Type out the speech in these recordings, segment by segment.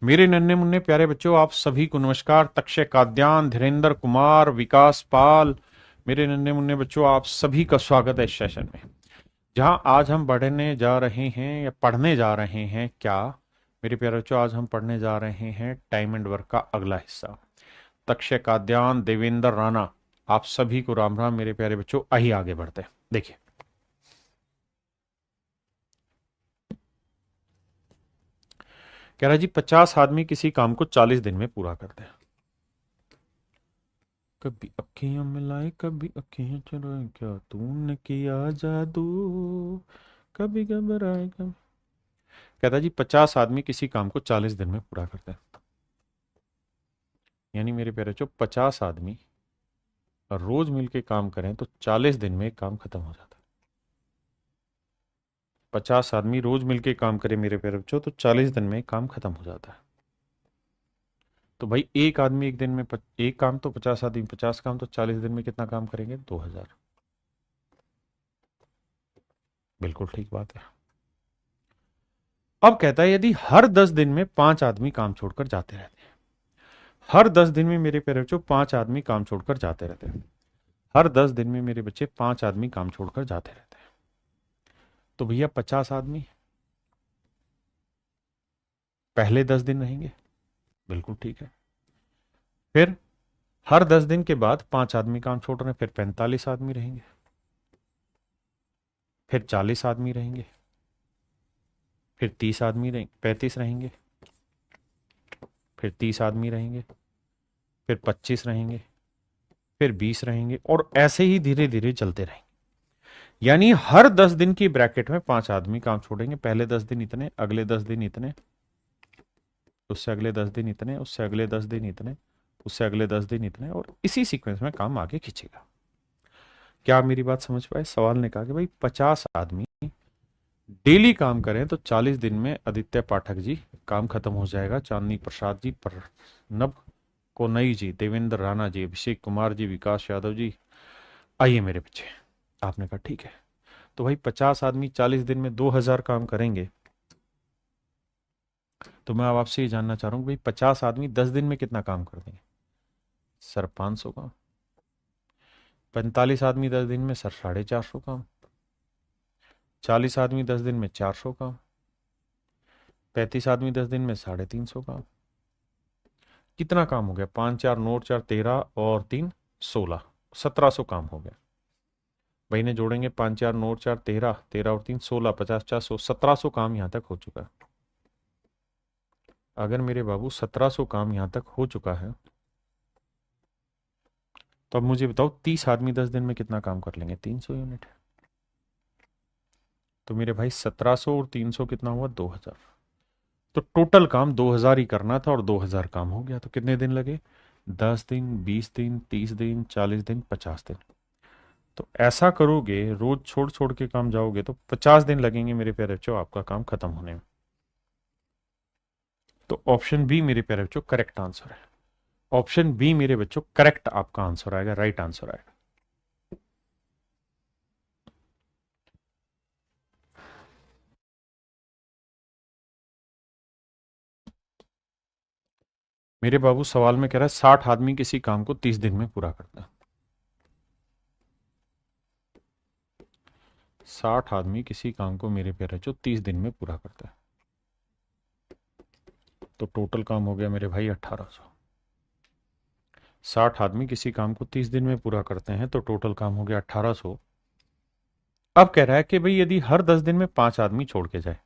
मेरे नन्हे मुन्ने प्यारे बच्चों, आप सभी को नमस्कार। तक्षय काद्यान, धीरेन्द्र कुमार, विकास पाल, मेरे नन्हे मुन्ने बच्चों, आप सभी का स्वागत है इस सेशन में, जहां आज हम पढ़ने जा रहे हैं या पढ़ने जा रहे हैं क्या मेरे प्यारे बच्चों। आज हम पढ़ने जा रहे हैं टाइम एंड वर्क का अगला हिस्सा। तक्षय काद्यान, देवेंद्र राणा, आप सभी को राम राम मेरे प्यारे बच्चों। आइए आगे बढ़ते हैं। देखिए, कह रहा जी 50 आदमी किसी काम को 40 दिन में पूरा करते हैं। कभी अखियां मिलाए कभी अखियां चुराए, क्या तूने किया जादू, कभी घबराए कभी। कहता जी 50 आदमी किसी काम को 40 दिन में पूरा करते हैं। यानी मेरे प्यारे बच्चों, 50 आदमी रोज मिलके काम करें तो 40 दिन में काम खत्म हो जाता है। 50 आदमी रोज मिलके काम करें मेरे प्यारे बच्चों तो 40 दिन में काम खत्म हो जाता है। तो भाई एक आदमी एक दिन में एक काम तो 50 आदमी 50 काम तो 40 दिन में कितना काम करेंगे? 2000। बिल्कुल ठीक बात है। अब कहता है यदि हर 10 दिन में 5 आदमी काम छोड़कर जाते रहते हैं, हर 10 दिन में मेरे प्यारे बच्चों 5 आदमी काम छोड़कर जाते रहते हैं, हर 10 दिन में मेरे बच्चे 5 आदमी काम छोड़कर जाते रहते हैं, तो भैया 50 आदमी पहले 10 दिन रहेंगे। बिल्कुल ठीक है। फिर हर 10 दिन के बाद 5 आदमी काम छोड़ रहे हैं, फिर 45 आदमी रहेंगे, फिर 40 आदमी रहेंगे, फिर 30 आदमी रहेंगे, 35 रहेंगे, फिर 30 आदमी रहेंगे, फिर 25 रहेंगे, फिर 20 रहेंगे, और ऐसे ही धीरे धीरे चलते रहेंगे। यानी हर 10 दिन की ब्रैकेट में 5 आदमी काम छोड़ेंगे। पहले 10 दिन इतने, अगले 10 दिन इतने, उससे अगले 10 दिन इतने, उससे अगले 10 दिन इतने, उससे अगले 10 दिन इतने, और इसी सीक्वेंस में काम आगे खींचेगा। क्या आप मेरी बात समझ पाए? सवाल ने कहा कि भाई 50 आदमी डेली काम करें तो 40 दिन में आदित्य पाठक जी काम खत्म हो जाएगा, चांदनी प्रसाद जी, प्रणब कोनई जी, देवेंद्र राणा जी, अभिषेक कुमार जी, विकास यादव जी। आइए मेरे बच्चे, आपने कहा ठीक है। तो भाई 50 आदमी 40 दिन में 2000 काम करेंगे। तो मैं अब आपसे ये जानना चाह रहा हूँ भाई 50 आदमी 10 दिन में कितना काम कर देंगे? सर 500 काम। 45 आदमी 10 दिन में सर 450 काम। 40 आदमी 10 दिन में 400 काम। 35 आदमी 10 दिन में 350 काम। कितना काम हो गया? 5 4 9 4 13 और 3 16, 1700 काम हो गया। भाई ने जोड़ेंगे 5 4 9 4 13, 13 और 3 16, 50 400, 1700 काम यहां तक हो चुका है। अगर मेरे बाबू 1700 काम यहां तक हो चुका है, तो अब मुझे बताओ 30 आदमी 10 दिन में कितना काम कर लेंगे? 300 यूनिट। तो मेरे भाई 1700 और 300 कितना हुआ? 2000। तो टोटल काम 2000 ही करना था और 2000 काम हो गया। तो कितने दिन लगे? 10 दिन, 20 दिन, 30 दिन, 40 दिन, 50 दिन। तो ऐसा करोगे, रोज छोड़ छोड़ के काम जाओगे तो 50 दिन लगेंगे मेरे प्यारे बच्चों आपका काम खत्म होने में। तो ऑप्शन बी मेरे प्यारे बच्चों करेक्ट आंसर है। ऑप्शन बी मेरे बच्चों करेक्ट आपका आंसर आएगा, राइट आंसर आएगा। मेरे बाबू सवाल में कह रहा है 60 आदमी किसी काम को 30 दिन में पूरा करता है। 60 आदमी किसी काम को मेरे प्यारे बच्चों 30 दिन में पूरा करता है। तो टोटल काम हो गया मेरे भाई 1800। 60 आदमी किसी काम को 30 दिन में पूरा करते हैं तो टोटल काम हो गया 1800। अब कह रहा है कि भाई यदि हर 10 दिन में 5 आदमी छोड़ के जाए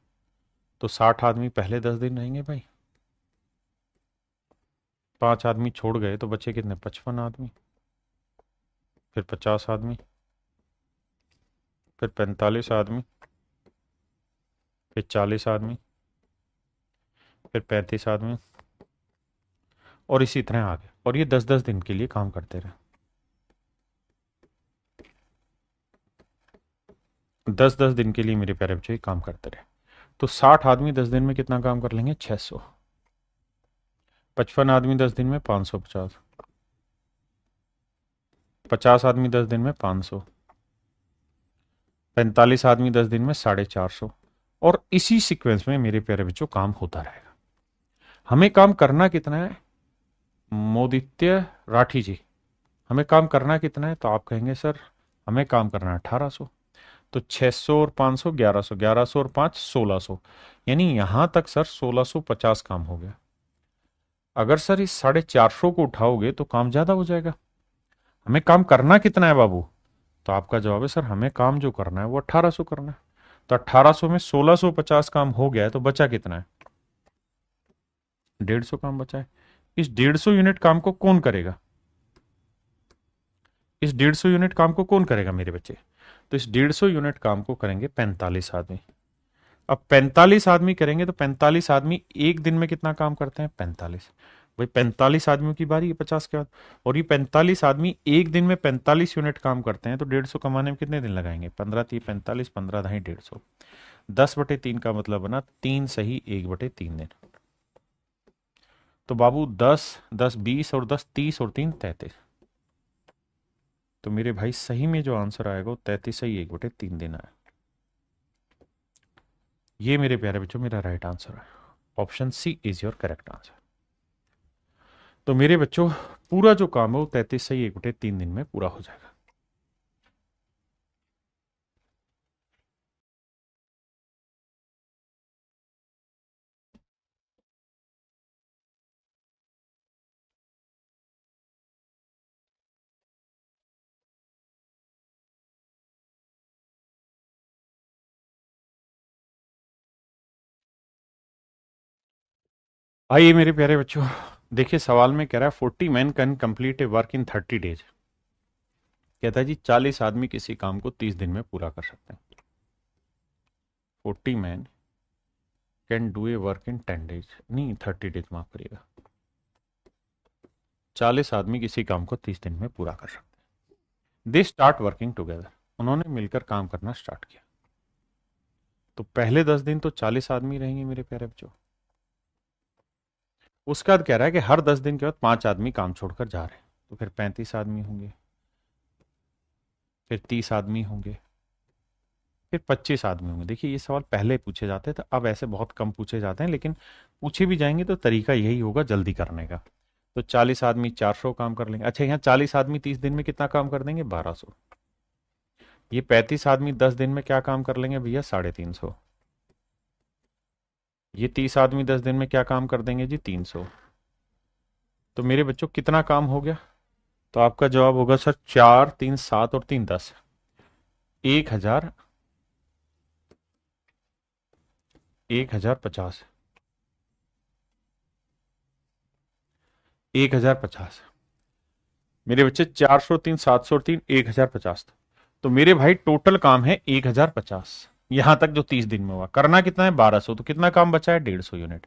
तो 60 आदमी पहले 10 दिन रहेंगे भाई, 5 आदमी छोड़ गए तो बचे कितने? 55 आदमी, फिर 50 आदमी, फिर 45 आदमी, फिर 40 आदमी, फिर 35 आदमी, और इसी तरह आगे। और ये 10-10 दिन के लिए काम करते रहे। 10-10 दिन के लिए मेरे प्यारे बच्चे काम करते रहे। तो 60 आदमी 10 दिन में कितना काम कर लेंगे? 600। 55 आदमी 10 दिन में 550। 50 आदमी 10 दिन में 500। 45 आदमी 10 दिन में 450। और इसी सीक्वेंस में मेरे प्यारे बच्चों काम होता रहेगा। हमें काम करना कितना है मोदित्य राठी जी, हमें काम करना कितना है? तो आप कहेंगे सर हमें काम करना है 1800। तो 600 और 500 1100, 1100 और 5 1600, यानी यहां तक सर 1650 काम हो गया। अगर सर इस 450 को उठाओगे तो काम ज्यादा हो जाएगा। हमें काम करना कितना है बाबू? तो आपका जवाब है सर हमें काम जो करना है वो 1800 करना है। तो 1800 में 1650 काम हो गया है, तो बचा कितना है? 150 काम बचा है। इस 150 यूनिट काम को कौन करेगा? इस 150 यूनिट काम को कौन करेगा मेरे बच्चे? तो इस 150 यूनिट काम को करेंगे 45 आदमी। अब 45 आदमी करेंगे तो 45 आदमी एक दिन में कितना काम करते हैं? 45। भाई 45 आदमियों की बारी है 50 के बाद, और ये 45 आदमी एक दिन में 45 यूनिट काम करते हैं, तो 150 कमाने में कितने दिन लगाएंगे? 15 3 45, 15 ढाई 150, 10/3 का मतलब बना 3 सही 1/3 दिन। तो बाबू 10 10 20 और 10 30 और 3 33। तो मेरे भाई सही में जो आंसर आएगा वो 33 सही 1/3 दिन आया। ये मेरे प्यारे बच्चों मेरा राइट आंसर है। Option C is your correct answer. तो मेरे बच्चों पूरा जो काम है वो 33 सही 1/3 दिन में पूरा हो जाएगा। आइए मेरे प्यारे बच्चों, देखिए सवाल में कह रहा है 40 man can complete A work in 30 days. कहता है जी 40 आदमी किसी काम को 30 दिन में पूरा कर सकते हैं। 40 man can do a work in 10 days, नहीं 30 डेज, माफ करिएगा। 40 आदमी किसी काम को 30 दिन में पूरा कर सकते हैं। दे स्टार्ट वर्किंग टुगेदर, उन्होंने मिलकर काम करना स्टार्ट किया। तो पहले 10 दिन तो 40 आदमी रहेंगे मेरे प्यारे बच्चों। उसके बाद कह रहा है कि हर 10 दिन के बाद 5 आदमी काम छोड़कर जा रहे हैं, तो फिर 35 आदमी होंगे, फिर 30 आदमी होंगे, फिर 25 आदमी होंगे। देखिए ये सवाल पहले पूछे जाते थे, अब ऐसे बहुत कम पूछे जाते हैं, लेकिन पूछे भी जाएंगे तो तरीका यही होगा जल्दी करने का। तो 40 आदमी 400 काम कर लेंगे। अच्छा यहाँ 40 आदमी 30 दिन में कितना काम कर देंगे? 1200। ये 35 आदमी 10 दिन में क्या काम कर लेंगे भैया? 350। ये 30 आदमी 10 दिन में क्या काम कर देंगे जी? 300। तो मेरे बच्चों कितना काम हो गया? तो आपका जवाब होगा सर 4 3 7 और 3 10, 1000, 1050, 1050। मेरे बच्चे 400 3 700 और 3 1050। तो मेरे भाई टोटल काम है 1050 यहां तक जो 30 दिन में हुआ। करना कितना है? 1200। तो कितना काम बचा है? 150 यूनिट।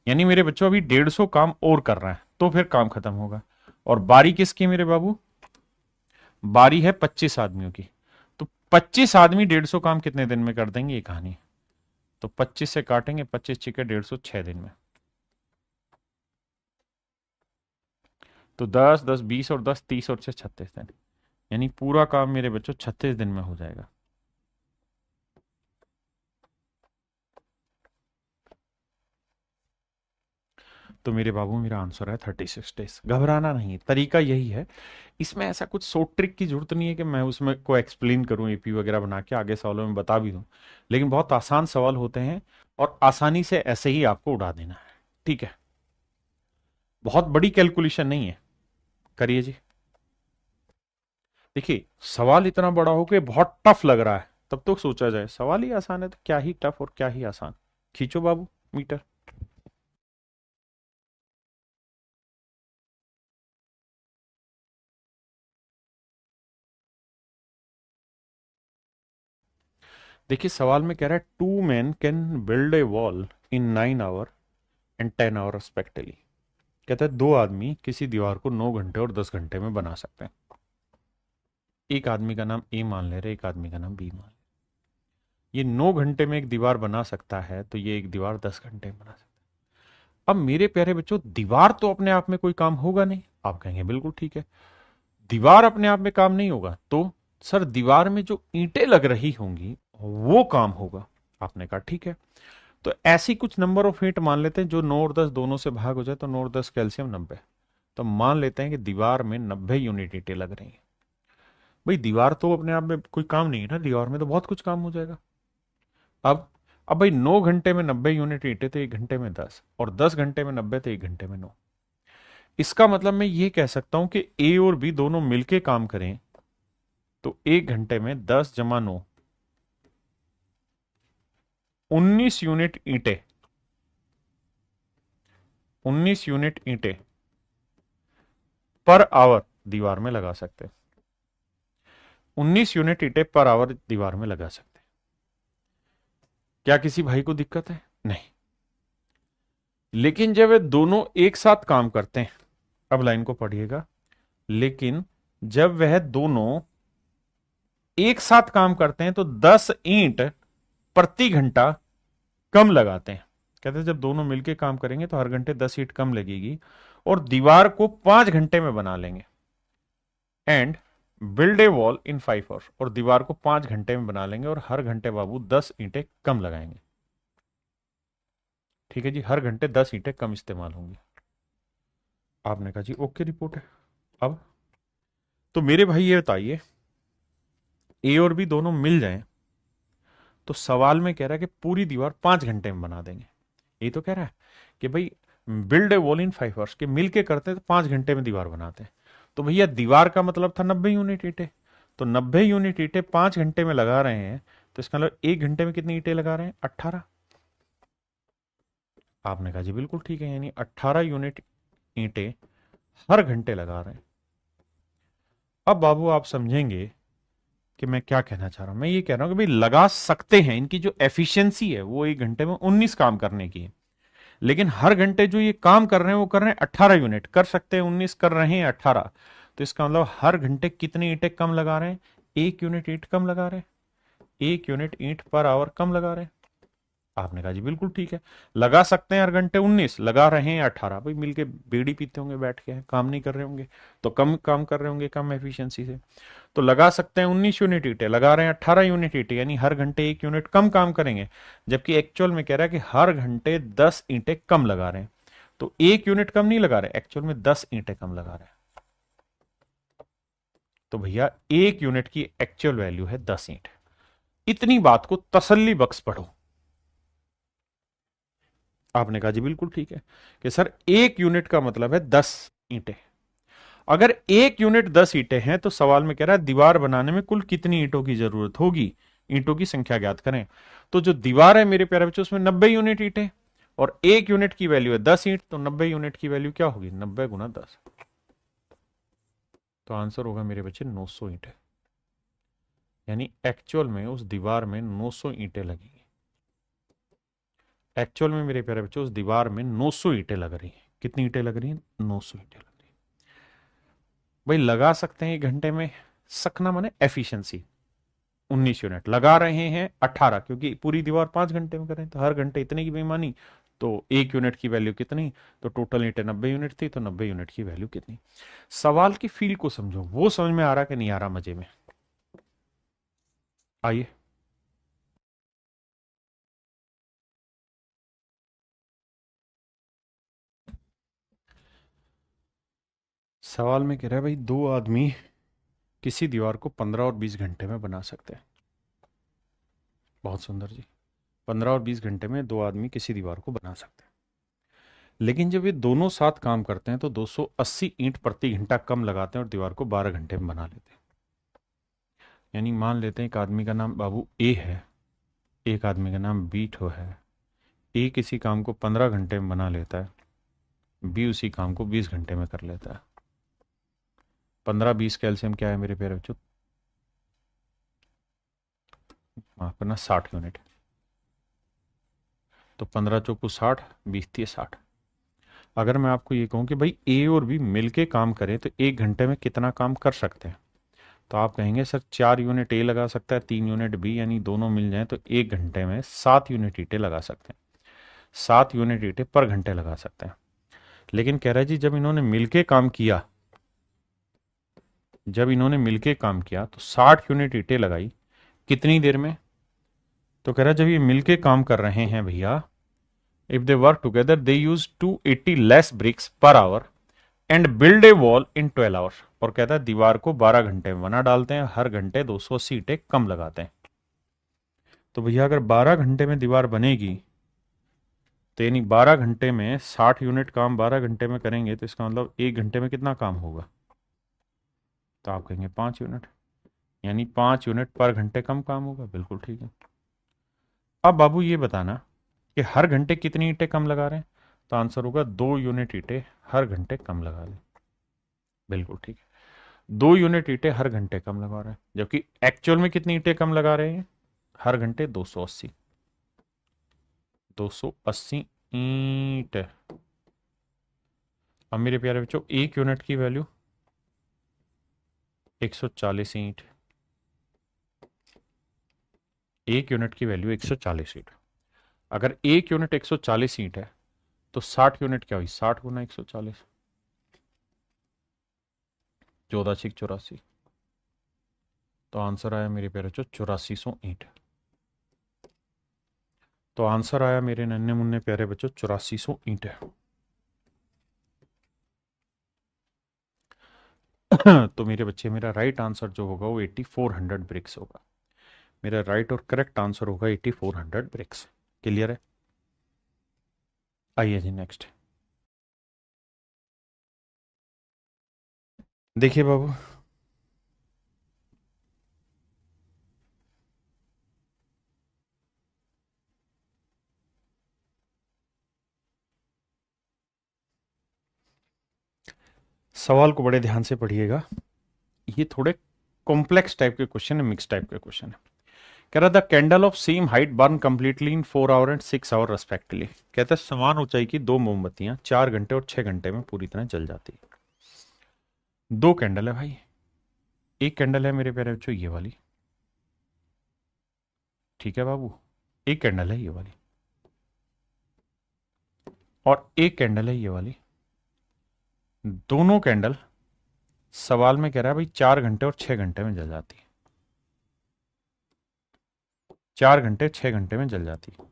यानी मेरे बच्चों अभी 150 काम और कर रहा है तो फिर काम खत्म होगा। और बारी किसकी मेरे बाबू? बारी है 25 आदमियों की। तो 25 आदमी 150 काम कितने दिन में कर देंगे? ये कहानी। तो 25 से काटेंगे, 25 छिके 150, 6 दिन में। तो 10 10 20 और 10 30 और 6 36 दिन, यानी पूरा काम मेरे बच्चों 36 दिन में हो जाएगा। तो मेरे बाबू मेरा आंसर है 36 डेज। घबराना नहीं, तरीका यही है। इसमें ऐसा कुछ सो ट्रिक की जरूरत नहीं है कि मैं उसमें को एक्सप्लेन करूं, एपी वगैरह बना के आगे सवालों में बता भी दूं। लेकिन बहुत आसान सवाल होते हैं और आसानी से ऐसे ही आपको उड़ा देना है। ठीक है, बहुत बड़ी कैलकुलेशन नहीं है, करिए जी। देखिए सवाल इतना बड़ा हो के बहुत टफ लग रहा है तब तो सोचा जाए सवाल ही आसान है तो क्या ही टफ और क्या ही आसान। खींचो बाबू मीटर। देखिए सवाल में कह रहा है 2 men can build a wall in 9 hour and 10 hour respectively. कहता है 2 आदमी किसी दीवार को 9 घंटे और 10 घंटे में बना सकते हैं। एक आदमी का नाम ए मान ले रहे, एक आदमी का नाम बी मान ले। ये 9 घंटे में एक दीवार बना सकता है तो ये एक दीवार 10 घंटे में बना सकता है। अब मेरे प्यारे बच्चों दीवार तो अपने आप में कोई काम होगा नहीं। आप कहेंगे बिल्कुल ठीक है, दीवार अपने आप में काम नहीं होगा तो सर दीवार में जो ईंटें लग रही होंगी वो काम होगा। आपने कहा ठीक है, तो ऐसी कुछ नंबर ऑफ ईंट मान लेते हैं जो 9 और 10 दोनों से भाग हो जाए, तो 9 और 10 कैल्शियम 90। तो मान लेते हैं कि दीवार में 90 यूनिट ईंटें लग रही हैं। भाई दीवार तो अपने आप में कोई काम नहीं है ना, दीवार में तो बहुत कुछ काम हो जाएगा। अब अब भाई 9 घंटे में 90 यूनिट ईंटें तो 1 घंटे में 10, और 10 घंटे में 90 तो 1 घंटे में 9। इसका मतलब मैं ये कह सकता हूं कि ए और बी दोनों मिलके काम करें तो 1 घंटे में 10 जमा 9, 19 यूनिट ईंटें, 19 यूनिट ईंटें पर आवर दीवार में लगा सकते हैं। 19 यूनिट ईंटें पर आवर दीवार में लगा सकते हैं। क्या किसी भाई को दिक्कत है? नहीं। लेकिन जब वे दोनों एक साथ काम करते हैं, अब लाइन को पढ़िएगा, लेकिन जब वह दोनों एक साथ काम करते हैं तो 10 ईंट प्रति घंटा कम लगाते हैं। कहते हैं जब दोनों मिलकर काम करेंगे तो हर घंटे 10 ईंट कम लगेगी और दीवार को 5 घंटे में बना लेंगे। And build a wall in 5 hours, और दीवार को 5 घंटे में बना लेंगे और हर घंटे बाबू 10 ईंटें कम लगाएंगे। ठीक है जी, हर घंटे 10 ईंटें कम इस्तेमाल होंगी। आपने कहा जी ओके रिपोर्ट है। अब तो मेरे भाई ये बताइए, ए और बी दोनों मिल जाएं तो सवाल में कह रहा है कि पूरी दीवार 5 घंटे में बना देंगे। ये तो कह रहा है कि भाई build a wall in 5 hours, के मिलके करते हैं तो 5 घंटे में दीवार बनाते हैं। तो भैया दीवार का मतलब था 90 यूनिट ईंटें, तो 90 यूनिट ईंटें 5 घंटे में लगा रहे हैं, तो इसका मतलब 1 घंटे में कितनी ईंटें लगा रहे हैं? 18। आपने कहा जी बिल्कुल ठीक है, यानी 18 यूनिट ईंटें हर घंटे लगा रहे हैं। अब बाबू आप समझेंगे कि मैं क्या कहना चाह रहा हूं। मैं ये कह रहा हूं कि भाई लगा सकते हैं, इनकी जो एफिशिएंसी है वो 1 घंटे में 19 काम करने की है, लेकिन हर घंटे जो ये काम कर रहे हैं वो कर रहे हैं 18 यूनिट। कर सकते हैं 19, कर रहे हैं 18, तो इसका मतलब हर घंटे कितनी ईंटें कम लगा रहे हैं? 1 यूनिट ईंट कम लगा रहे हैं, 1 यूनिट ईंट पर आवर कम लगा रहे हैं। आपने कहा जी बिल्कुल ठीक है, लगा सकते हैं हर घंटे 19, लगा रहे हैं 18। भाई मिलके बीड़ी पीते होंगे बैठ के, काम नहीं कर रहे होंगे, तो कम काम कर रहे होंगे, कम एफिशिएंसी से। तो लगा सकते हैं 19 यूनिट ईंटें, लगा रहे हैं 18 यूनिट ईंटें, यानी हर घंटे 1 यूनिट कम काम करेंगे। जबकि एक्चुअल में कह रहा है कि हर घंटे 10 ईंटें कम लगा रहे हैं, तो 1 यूनिट कम नहीं लगा रहे, एक्चुअल में 10 ईंटें कम लगा रहे हैं। तो भैया 1 यूनिट की एक्चुअल वैल्यू है 10 ईंट। इतनी बात को तसल्ली बख्श पढ़ो। आपने कहा जी बिल्कुल ठीक है कि सर 1 यूनिट का मतलब है 10 ईंटें। अगर 1 यूनिट 10 ईंटें हैं तो सवाल में कह रहा है दीवार बनाने में कुल कितनी ईंटों की जरूरत होगी, ईंटों की संख्या ज्ञात करें। तो जो दीवार है मेरे प्यारे बच्चों उसमें 90 यूनिट ईंटें और 1 यूनिट की वैल्यू है 10 ईंट, तो 90 यूनिट की वैल्यू क्या होगी? 90 गुना 10। तो आंसर होगा मेरे बच्चे 900 ईंटें, यानी एक्चुअल में उस दीवार में 900 ईंटें लगेंगी। एक्चुअल में मेरे प्यारे बच्चों उस दीवार में 900 ईंटें लग रही हैं। कितनी ईंटें लग रही हैं? 900 ईंटें लग रही हैं। भाई लगा सकते हैं 1 घंटे में, सकना माने एफिशिएंसी। 19 यूनिट लगा रहे हैं 18, क्योंकि पूरी दीवार 5 घंटे में करें तो हर घंटे इतने की बेईमानी, तो 1 यूनिट की वैल्यू कितनी? तो टोटल ईंटें 90 यूनिट थी, तो 90 यूनिट की वैल्यू कितनी? सवाल की फील को समझो, वो समझ में आ रहा कि नहीं आ रहा मजे में? आइए सवाल में कह रहा है भाई 2 आदमी किसी दीवार को 15 और 20 घंटे में बना सकते हैं। बहुत सुंदर जी, 15 और 20 घंटे में 2 आदमी किसी दीवार को बना सकते हैं, लेकिन जब ये दोनों साथ काम करते हैं तो 280 ईंट प्रति घंटा कम लगाते हैं और दीवार को 12 घंटे में बना लेते हैं। यानी मान लेते हैं एक आदमी का नाम बाबू ए है, एक आदमी का नाम बी ठो है। ए किसी काम को 15 घंटे में बना लेता है, बी उसी काम को 20 घंटे में कर लेता है। 15-20 कैल्शियम क्या है मेरे प्यारे बच्चों? माफ करना, 60 यूनिट। तो 15 चौको 60, 20 थी 60। अगर मैं आपको ये कहूं कि भाई ए और बी मिलके काम करें तो 1 घंटे में कितना काम कर सकते हैं, तो आप कहेंगे सर 4 यूनिट ए लगा सकता है, 3 यूनिट बी, यानी दोनों मिल जाएं तो 1 घंटे में 7 यूनिट ईंटें लगा सकते हैं। 7 यूनिट ईंटें पर घंटे लगा सकते हैं। लेकिन कह रहा है जी जब इन्होंने मिलके काम किया, जब इन्होंने मिलके काम किया तो 60 यूनिट ईंटें लगाई कितनी देर में? तो कह रहा है जब ये मिलके काम कर रहे हैं भैया if they work together they use 280 less bricks per hour and build a wall in 12 hours. और कहता है दीवार को 12 घंटे में बना डालते हैं, हर घंटे 280 ईंटें कम लगाते हैं। तो भैया अगर 12 घंटे में दीवार बनेगी तो यानी 12 घंटे में 60 यूनिट काम 12 घंटे में करेंगे, तो इसका मतलब 1 घंटे में कितना काम होगा? तो आप कहेंगे 5 यूनिट, यानी 5 यूनिट पर घंटे कम काम होगा। बिल्कुल ठीक है। अब बाबू ये बताना कि हर घंटे कितनी ईंटें कम लगा रहे हैं, तो आंसर होगा 2 यूनिट ईंटें हर घंटे कम लगा रहे हैं। बिल्कुल ठीक है, 2 यूनिट ईंटें हर घंटे कम लगा रहे हैं, जबकि एक्चुअल में कितनी ईंटें कम लगा रहे हैं? हर घंटे 280, 280 ईंट। अब मेरे प्यारे बच्चों 1 यूनिट की वैल्यू 140 ईंट, 1 यूनिट की वैल्यू 140 ईंट। अगर 1 यूनिट 140 ईंट है तो 60 यूनिट क्या हुई? 60 गुना 140, 14×84। तो आंसर आया मेरे प्यारे बच्चों 8400 ईंट। तो आंसर आया मेरे नन्हे मुन्ने प्यारे बच्चों 8400 ईंट है। तो मेरे बच्चे मेरा राइट आंसर जो होगा वो 8400 ब्रिक्स होगा। मेरा राइट और करेक्ट आंसर होगा 8400 ब्रिक्स। क्लियर है? आइए जी नेक्स्ट देखिए बाबू, सवाल को बड़े ध्यान से पढ़िएगा। ये थोड़े कॉम्प्लेक्स टाइप के क्वेश्चन है, मिक्स टाइप के क्वेश्चन है। कह रहा the candle of same height burn completely in 4 hour and 6 hour respectively. कहता है समान ऊंचाई की 2 मोमबत्तियां 4 घंटे और 6 घंटे में पूरी तरह जल जाती है। 2 कैंडल है भाई, एक कैंडल है मेरे प्यारे बच्चों ये वाली, ठीक है बाबू, एक कैंडल है ये वाली, और एक कैंडल है ये वाली। दोनों कैंडल सवाल में कह रहा है भाई 4 घंटे और 6 घंटे में जल जाती है, 4 घंटे 6 घंटे में जल जाती है।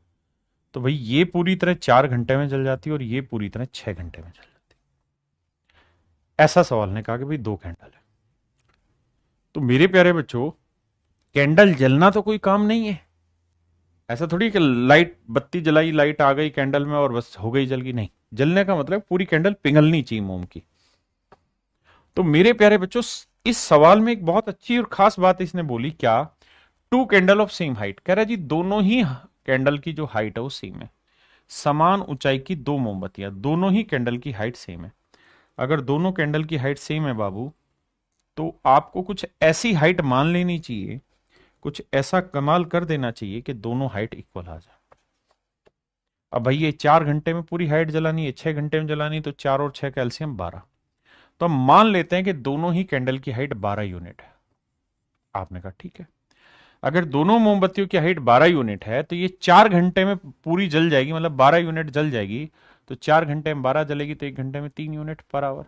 तो भाई ये पूरी तरह 4 घंटे में जल जाती है और ये पूरी तरह 6 घंटे में जल जाती है। ऐसा सवाल ने कहा कि भाई 2 कैंडल है। तो मेरे प्यारे बच्चों कैंडल जलना तो कोई काम नहीं है, ऐसा थोड़ी कि लाइट बत्ती जलाई, लाइट आ गई कैंडल में और बस हो गई जल गई। नहीं, जलने का मतलब पूरी कैंडल पिघलनी चाहिए मोम की। तो मेरे प्यारे बच्चों इस सवाल में एक बहुत अच्छी और खास बात इसने बोली, क्या? 2 कैंडल ऑफ सेम हाइट। कह रहा है जी दोनों ही कैंडल की जो हाइट है वो सेम है, समान ऊंचाई की 2 मोमबत्तियां, दोनों ही कैंडल की हाइट सेम है। अगर दोनों कैंडल की हाइट सेम है बाबू, तो आपको कुछ ऐसी हाइट मान लेनी चाहिए, कुछ ऐसा कमाल कर देना चाहिए कि दोनों हाइट इक्वल आ जाए। अब भाई ये 4 घंटे में पूरी हाइट जलानी है, 6 घंटे में जलानी, तो 4 और 6 कैल्सियम 12। तो हम मान लेते हैं कि दोनों ही कैंडल की हाइट 12 यूनिट है। आपने कहा ठीक है, अगर दोनों मोमबत्तियों की हाइट 12 यूनिट है तो ये 4 घंटे में पूरी जल जाएगी, मतलब 12 यूनिट जल जाएगी। तो 4 घंटे में 12 जलेगी तो 1 घंटे में 3 यूनिट पर आवर।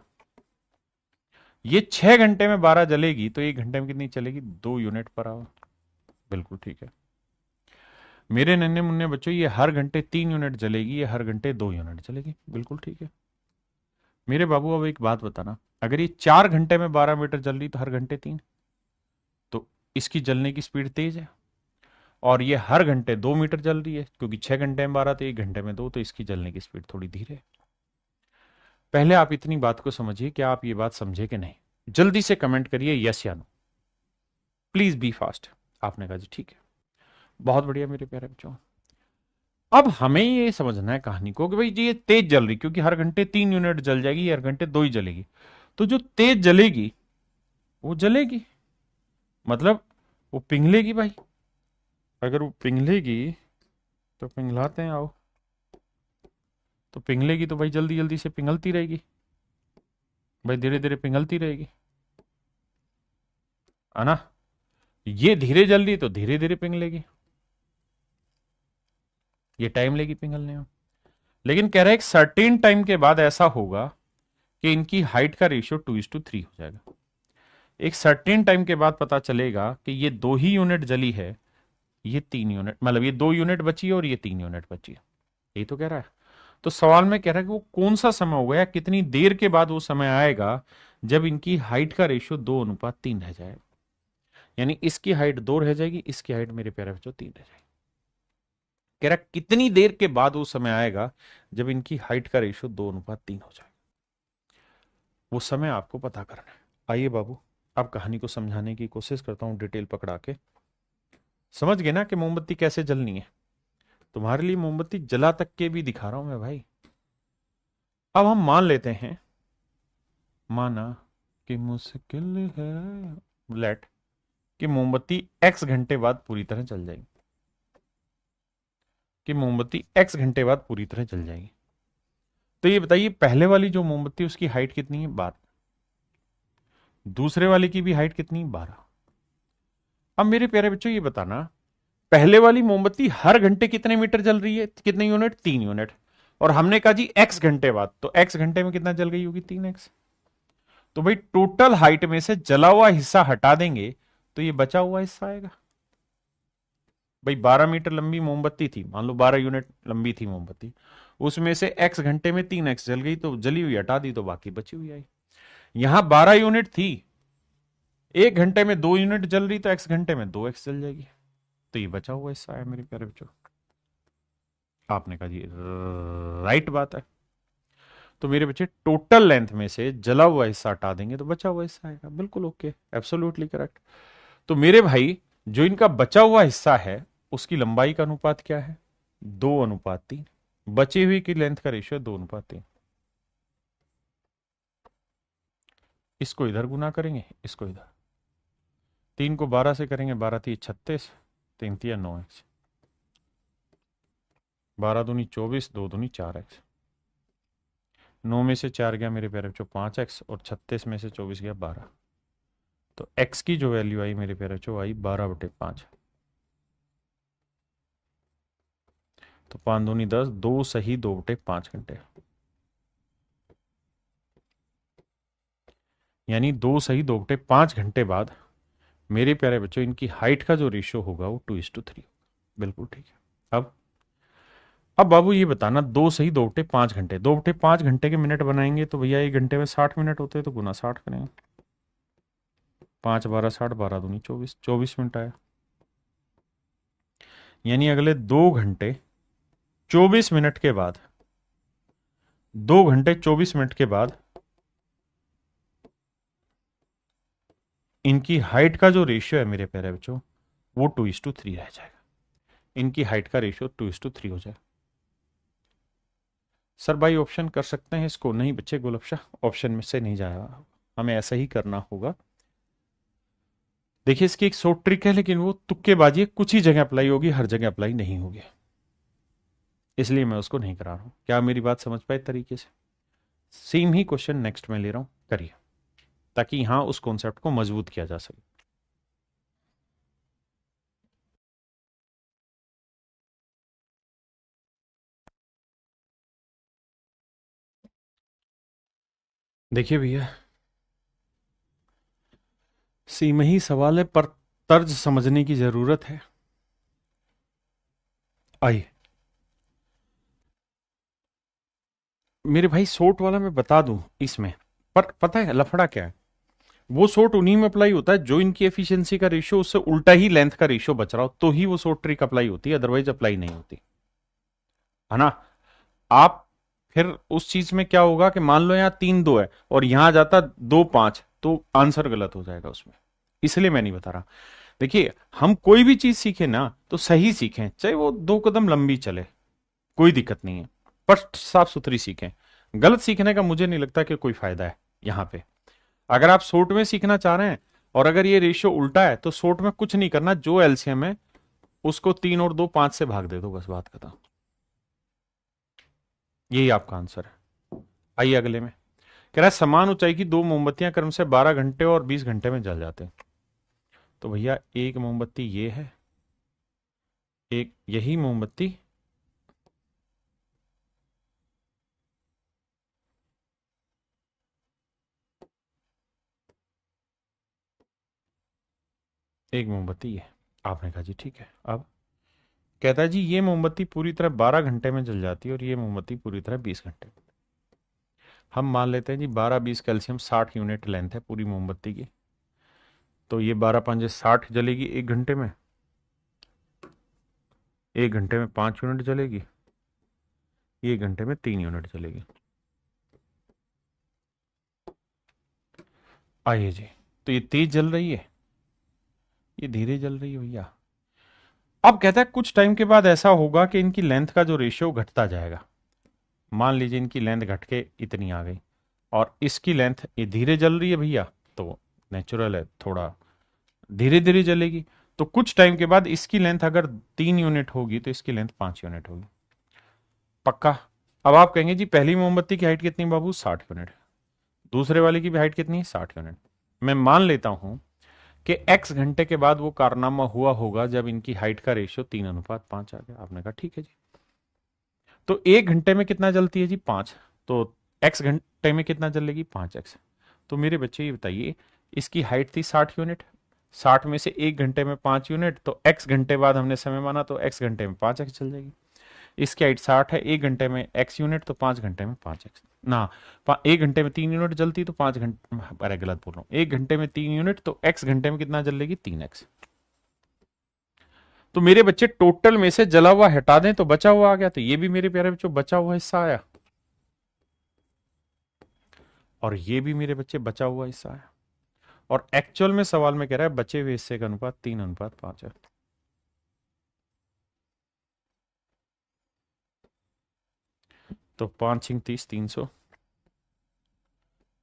ये 6 घंटे में 12 जलेगी तो 1 घंटे में कितनी चलेगी? 2 यूनिट पर आवर। बिल्कुल ठीक है मेरे नन्हे मुन्ने बच्चों, ये हर घंटे 3 यूनिट जलेगी, ये हर घंटे 2 यूनिट जलेगी। बिल्कुल ठीक है मेरे बाबू। अब एक बात बताना, अगर ये 4 घंटे में 12 मीटर जल रही तो हर घंटे 3, तो इसकी जलने की स्पीड तेज है। और ये हर घंटे 2 मीटर जल रही है, क्योंकि 6 घंटे में 12 तो 1 घंटे में 2, तो इसकी जलने की स्पीड थोड़ी धीरे है। पहले आप इतनी बात को समझिए कि आप ये बात समझे कि नहीं। जल्दी से कमेंट करिए यस या नो, प्लीज बी फास्ट। आपने कहा जी ठीक है, बहुत बढ़िया मेरे प्यारे बच्चों। अब हमें ये समझना है कहानी को कि भाई जी ये तेज जल रही, क्योंकि हर घंटे 3 यूनिट जल जाएगी, हर घंटे 2 ही जलेगी। तो जो तेज जलेगी वो जलेगी, मतलब वो पिघलेगी भाई। अगर वो पिघलेगी तो पिघलाते हैं आओ, तो पिघलेगी तो भाई जल्दी जल्दी से पिघलती रहेगी भाई, धीरे धीरे पिघलती रहेगी, है ना। ये धीरे जल रही तो धीरे धीरे पिघलेगी, ये टाइम लेगी पिघलने में। लेकिन कह रहा है एक सर्टेन टाइम के बाद ऐसा होगा कि इनकी हाइट का रेशियो 2:3 हो जाएगा। एक सर्टेन टाइम के बाद पता चलेगा कि ये 2 ही यूनिट जली है, ये 3 यूनिट, मतलब ये 2 यूनिट बची है और ये 3 यूनिट बची है। यही तो कह रहा है। तो सवाल में कह रहा है कि वो कौन सा समय होगा या कितनी देर के बाद वो समय आएगा जब इनकी हाइट का रेशियो 2:3 रह जाएगा। यानी इसकी हाइट 2 रह जाएगी, इसकी हाइट मेरे प्यारे बच्चों 3 रह जाएगी। कह रहा कितनी देर के बाद वो समय आएगा जब इनकी हाइट का रेशियो 2:3 हो जाएगा। वो समय आपको पता करना है। आइए बाबू, अब कहानी को समझाने की कोशिश करता हूं डिटेल पकड़ा के। समझ गए ना कि मोमबत्ती कैसे जलनी है? तुम्हारे लिए मोमबत्ती जला तक के भी दिखा रहा हूं मैं भाई। अब हम मान लेते हैं, माना कि मुश्किल है लेट, कि मोमबत्ती x घंटे बाद पूरी तरह जल जाएगी, कि मोमबत्ती x घंटे बाद पूरी तरह जल जाएगी। तो ये बताइए, पहले वाली जो मोमबत्ती उसकी हाइट कितनी है? 12। दूसरे वाले की भी हाइट कितनी? 12। अब मेरे प्यारे बच्चों ये बताना, पहले वाली मोमबत्ती हर घंटे कितने मीटर जल रही है? कितने यूनिट? 3 यूनिट। और हमने कहा जी x घंटे बाद, तो x घंटे में कितना जल गई होगी? 3x। तो भाई टोटल हाइट में से जला हुआ हिस्सा हटा देंगे तो ये बचा हुआ हिस्सा आएगा। भाई 12 मीटर लंबी मोमबत्ती थी, मान लो 12 यूनिट लंबी थी मोमबत्ती, उसमें से x घंटे में 3x जल गई, तो जली हुई हटा दी तो बाकी बची हुई आई। यहां 12 यूनिट थी, 1 घंटे में 2 यूनिट जल रही, तो x घंटे में 2x जल जाएगी, तो ये बचा हुआ हिस्सा है मेरे प्यारे बच्चों। आपने कहा जी राइट बात है। तो मेरे बच्चे टोटल लेंथ में से जला हुआ हिस्सा हटा देंगे तो बचा हुआ हिस्सा आएगा। बिल्कुल ओके, एब्सोल्युटली करेक्ट। तो मेरे भाई जो इनका बचा हुआ हिस्सा है उसकी लंबाई का अनुपात क्या है? 2:3। बची हुई की लेंथ का रेशियो 2:3। इसको इधर गुना करेंगे, इसको इधर। 3 को 12 से करेंगे, 12×3 36, 3×3 9x, 12×2 24, 2×2 4x। 9 में से 4 गया मेरे प्यारे बच्चों 5x, और 36 में से 24 गया 12। तो x की जो वैल्यू आई मेरे प्यारे बच्चों आई 12/5। तो 5×2 10, 2 सही 2/5 घंटे। यानी 2 सही 2/5 घंटे बाद मेरे प्यारे बच्चों इनकी हाइट का जो रेशियो होगा वो 2:3। बिल्कुल ठीक है। अब बाबू ये बताना, 2 सही 2/5 घंटे, 2/5 घंटे के मिनट बनाएंगे तो भैया 1 घंटे में 60 मिनट होते हैं, तो गुना 60 करेंगे। 5×12 60, 12×2 24, 24 मिनट आया। यानी अगले 2 घंटे 24 मिनट के बाद, 2 घंटे 24 मिनट के बाद इनकी हाइट का जो रेशियो है मेरे प्यारे बच्चों वो 2:3 रह जाएगा। इनकी हाइट का रेशियो 2:3 हो जाएगा। सर भाई ऑप्शन कर सकते हैं इसको? नहीं बच्चे गोलप्शा, ऑप्शन में से नहीं जाएगा, हमें ऐसा ही करना होगा। देखिए इसकी एक शॉर्ट ट्रिक है, लेकिन वो तुक्केबाजी है, कुछ ही जगह अप्लाई होगी, हर जगह अप्लाई नहीं होगी, इसलिए मैं उसको नहीं करा रहा हूं। क्या मेरी बात समझ पाए तरीके से? सेम ही क्वेश्चन नेक्स्ट में ले रहा हूं, करिए, ताकि यहां उस कॉन्सेप्ट को मजबूत किया जा सके। देखिए भैया, सेम ही सवाल है पर तर्ज समझने की जरूरत है। आइए मेरे भाई, शॉर्ट वाला मैं बता दूं इसमें, पर पता है लफड़ा क्या है? वो शॉर्ट उन्हीं में अप्लाई होता है जो इनकी एफिशिएंसी का रेशियो उससे उल्टा ही लेंथ का रेशियो बच रहा हो, तो ही वो शॉर्ट ट्रिक अप्लाई होती है, अदरवाइज अप्लाई नहीं होती है ना। आप फिर उस चीज में क्या होगा कि मान लो यहां 3-2 है और यहां आ जाता 2-5, तो आंसर गलत हो जाएगा उसमें, इसलिए मैं नहीं बता रहा। देखिए हम कोई भी चीज सीखें ना तो सही सीखें, चाहे वो 2 कदम लंबी चले, कोई दिक्कत नहीं है, पर साफ सुथरी सीखें। गलत सीखने का मुझे नहीं लगता कि कोई फायदा है यहां पे। अगर आप शॉर्ट में सीखना चाह रहे हैं और अगर ये रेशियो उल्टा है तो शॉर्ट में कुछ नहीं करना, जो एलसीएम है उसको 3 और 2 5 से भाग दे दो, बस बात खत्म। यही आपका आंसर है। आइए अगले में, कह रहा है समान ऊंचाई की 2 मोमबत्तियां क्रम से 12 घंटे और 20 घंटे में जल जाते हैं। तो भैया एक मोमबत्ती ये है, एक यही मोमबत्ती, एक मोमबत्ती ये। आपने कहा जी ठीक है। अब कहता है जी ये मोमबत्ती पूरी तरह 12 घंटे में जल जाती है और ये मोमबत्ती पूरी तरह 20 घंटे। हम मान लेते हैं जी 12 20 कैल्शियम 60 यूनिट लेंथ है पूरी मोमबत्ती की। तो ये 12 5 60 जलेगी 1 घंटे में। 1 घंटे में 5 यूनिट जलेगी। 1 घंटे में 3 यूनिट जलेगी। आइए जी, तो ये तेज जल रही है, ये धीरे जल रही है भैया। अब कहता है कुछ टाइम के बाद ऐसा होगा कि इनकी लेंथ का जो रेशियो घटता जाएगा। मान लीजिए इनकी लेंथ घट के इतनी आ गई और इसकी लेंथ, ये धीरे जल रही है भैया तो नेचुरल है थोड़ा धीरे धीरे जलेगी। तो कुछ टाइम के बाद इसकी लेंथ अगर 3 यूनिट होगी तो इसकी लेंथ 5 यूनिट होगी। पक्का। अब आप कहेंगे जी पहली मोमबत्ती की हाइट कितनी बाबू? 60 यूनिट। दूसरे वाले की भी हाइट कितनी है? 60 यूनिट। मैं मान लेता हूं कि x घंटे के बाद वो कारनामा हुआ होगा जब इनकी हाइट का रेशियो 3:5 आ गया। आपने कहा ठीक है जी। तो 1 घंटे में कितना जलती है जी? 5। तो x घंटे में कितना जलेगी? 5x। तो मेरे बच्चे ये बताइए, इसकी हाइट थी 60 यूनिट, 60 में से 1 घंटे में 5 यूनिट, तो x घंटे बाद हमने समय माना तो x घंटे में 5x चल जाएगी। इसकी हाइट 60 है, 1 घंटे में x यूनिट तो 5 घंटे में 5x ना। 1 घंटे में 3 यूनिट जलती तो 5 घंटे, अरे गलत बोल रहा हूँ, 1 घंटे में 3 यूनिट तो x घंटे में कितना जलेगी? 3x। तो मेरे बच्चे टोटल में से जला हुआ हटा दें तो बचा हुआ आ गया, तो ये भी मेरे प्यारे बच्चों बचा हुआ हिस्सा आया और ये भी मेरे बच्चे बचा हुआ हिस्सा आया। और एक्चुअल में सवाल में कह रहा है बचे हुए हिस्से का अनुपात 3:5 है। तो 5×30 300,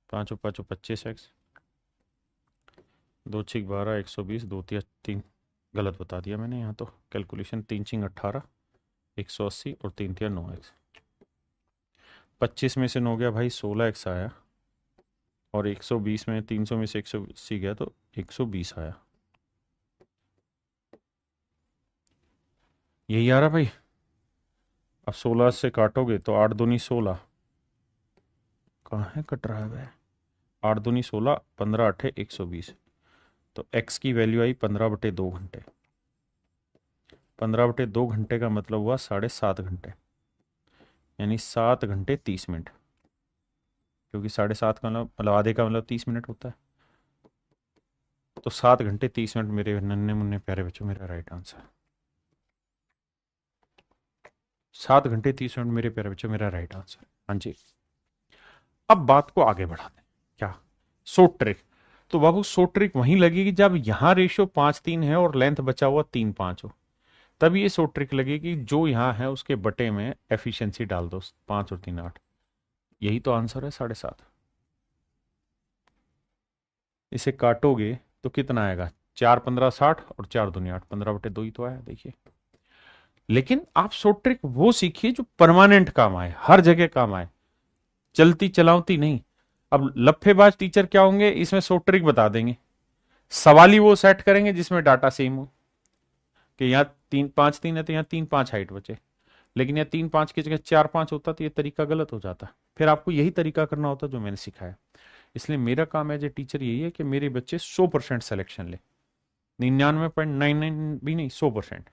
5×5 25x, 2×6 12 120, 2×3 गलत बता दिया मैंने यहाँ तो कैलकुलेशन, 3×6 18 180 और 3×3 9x। 25 में से 9 गया भाई 16x आया और 120 में 300 में से 180 गया तो 120 आया। यही आ रहा भाई। अब 16 से काटोगे तो 8 दूनी 16, कहाँ है कट रहा है भाई? 8 दूनी 16, 15 8 120। तो x की वैल्यू आई 15/2 घंटे। 15/2 घंटे का मतलब हुआ 7.5 घंटे, यानी 7 घंटे 30 मिनट, क्योंकि 7.5 का मतलब आधे का मतलब 30 मिनट होता है। तो 7 घंटे 30 मिनट मेरे नन्हे मुन्ने प्यारे बच्चों मेरा राइट आंसर। 7 घंटे 30 मिनट मेरे प्यारे बच्चों मेरा राइट आंसर। हाँ जी। अब बात को आगे बढ़ाते हैं। क्या? सो ट्रिक। तो बाबू सो ट्रिक वहीं लगेगी जब यहां रेशियो 5:3 है और लेंथ बचा हुआ 3:5 हो, तब ये सो ट्रिक लगेगी जो यहां है उसके बटे में एफिशिएंसी डाल दो, 5 और 3 8। यही तो आंसर है 7.5। इसे काटोगे तो कितना आएगा? 4×15 60 और 4×2 8, 15/2 ही तो आया देखिए। लेकिन आप सो ट्रिक वो सीखिए जो परमानेंट काम आए, हर जगह काम आए, चलती चलावती नहीं। अब लफेबाज टीचर क्या होंगे, इसमें सो ट्रिक बता देंगे, सवाल ही वो सेट करेंगे जिसमें डाटा सेम हो, कि यहाँ 3 5 3 है तो यहाँ 3 5 हाइट बचे, लेकिन यहाँ 3 5 की जगह 4 5 होता तो ये तरीका गलत हो जाता। फिर आपको यही तरीका करना होता जो मैंने सिखाया। इसलिए मेरा काम एज ए टीचर यही है कि मेरे बच्चे 100% सिलेक्शन ले, 99.99 भी नहीं, 100%।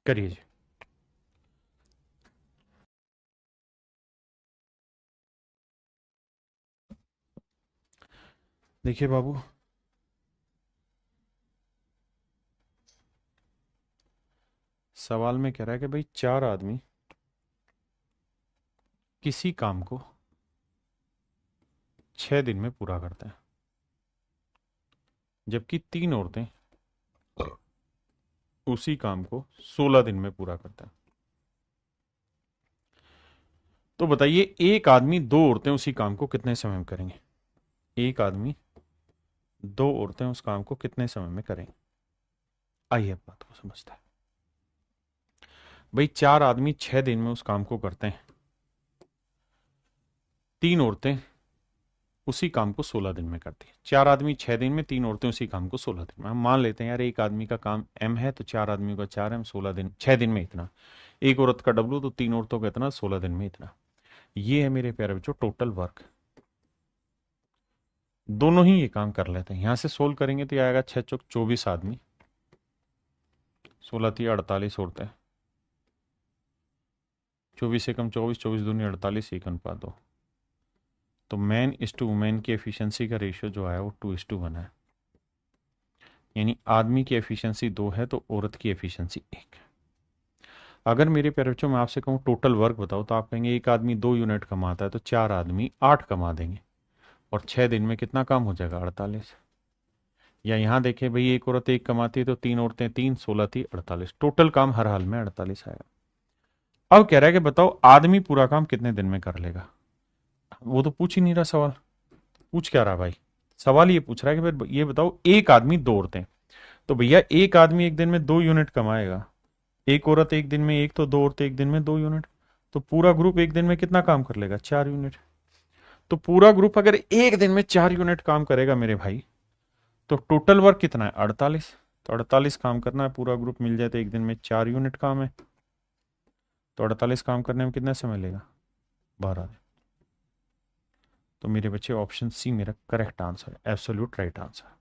करिए जी। देखिए बाबू, सवाल में कह रहा है कि भाई 4 आदमी किसी काम को 6 दिन में पूरा करते हैं, जबकि 3 औरतें उसी काम को 16 दिन में पूरा करते हैं। तो बताइए एक आदमी 2 औरतें उसी काम को कितने समय में करेंगे? एक आदमी 2 औरतें उस काम को कितने समय में करेंगे? आइए अब बात को समझते हैं। भाई 4 आदमी 6 दिन में उस काम को करते हैं, 3 औरतें उसी काम को 16 दिन में करती है। 4 आदमी 6 दिन में, 3 औरतें उसी काम को 16 दिन में। हम मान लेते हैं यार एक आदमी का काम m है तो 4 आदमियों का 4m, 16 दिन 6 दिन में इतना। एक औरत का w तो 3 औरतों का इतना, 16 दिन में इतना। ये है मेरे प्यारे बच्चों टोटल वर्क। दोनों ही ये काम कर लेते हैं। यहां से सोल्व करेंगे तो ये आएगा 6 चौक 24 आदमी, 16 3 48 औरतें, 24 एकम 24, 24 दूनी 48, 1:2। तो मैन इज टू वुमेन की एफिशिएंसी का रेशियो जो आया वो 2:1 है। यानी आदमी की एफिशिएंसी 2 है तो औरत की एफिशिएंसी 1। अगर मेरे प्यारे बच्चों मैं आपसे कहूँ टोटल वर्क बताओ तो आप कहेंगे एक आदमी 2 यूनिट कमाता है तो 4 आदमी 8 कमा देंगे, और 6 दिन में कितना काम हो जाएगा 48। या यहाँ देखें भाई एक औरत 1 कमाती है तो 3 औरतें 3, 16 थी 48, टोटल काम हर हाल में 48 आएगा। अब कह रहा है कि बताओ आदमी पूरा काम कितने दिन में कर लेगा। वो तो पूछ ही नहीं रहा सवाल। पूछ क्या रहा भाई, सवाल ये पूछ रहा है कि फिर ये बताओ एक आदमी 2 औरतें, तो भैया एक आदमी एक दिन में 2 यूनिट कमाएगा, एक औरत एक दिन में 1 तो 2 औरतें एक दिन में 2 यूनिट, तो पूरा ग्रुप एक दिन में कितना काम कर लेगा 4 यूनिट। तो पूरा ग्रुप अगर एक दिन में 4 यूनिट काम करेगा मेरे भाई तो टोटल वर्क कितना है 48। तो 48 काम करना है, पूरा ग्रुप मिल जाए तो एक दिन में 4 यूनिट काम है, तो 48 काम करने में कितना समय लेगा 12 दिन। तो मेरे बच्चे ऑप्शन सी मेरा करेक्ट आंसर है, एब्सोल्यूट राइट आंसर।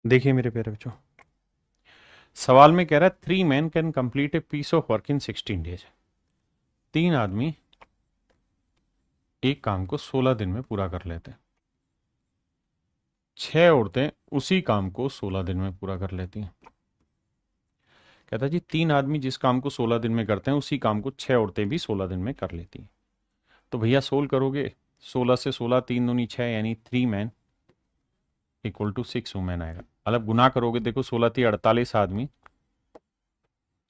देखिए मेरे प्यारे बच्चों, सवाल में कह रहा है 3 men can complete a piece of work in 16 days। 3 आदमी एक काम को 16 दिन में पूरा कर लेते हैं, 6 औरतें उसी काम को 16 दिन में पूरा कर लेती हैं। कहता है जी 3 आदमी जिस काम को 16 दिन में करते हैं उसी काम को 6 औरतें भी 16 दिन में कर लेती हैं। तो भैया सोल्व करोगे 16 से 16 3 दूनी 6 यानी 3 men इक्वल टू 6 वुमेन आएगा। मतलब गुना करोगे देखो 16 थी 48 आदमी,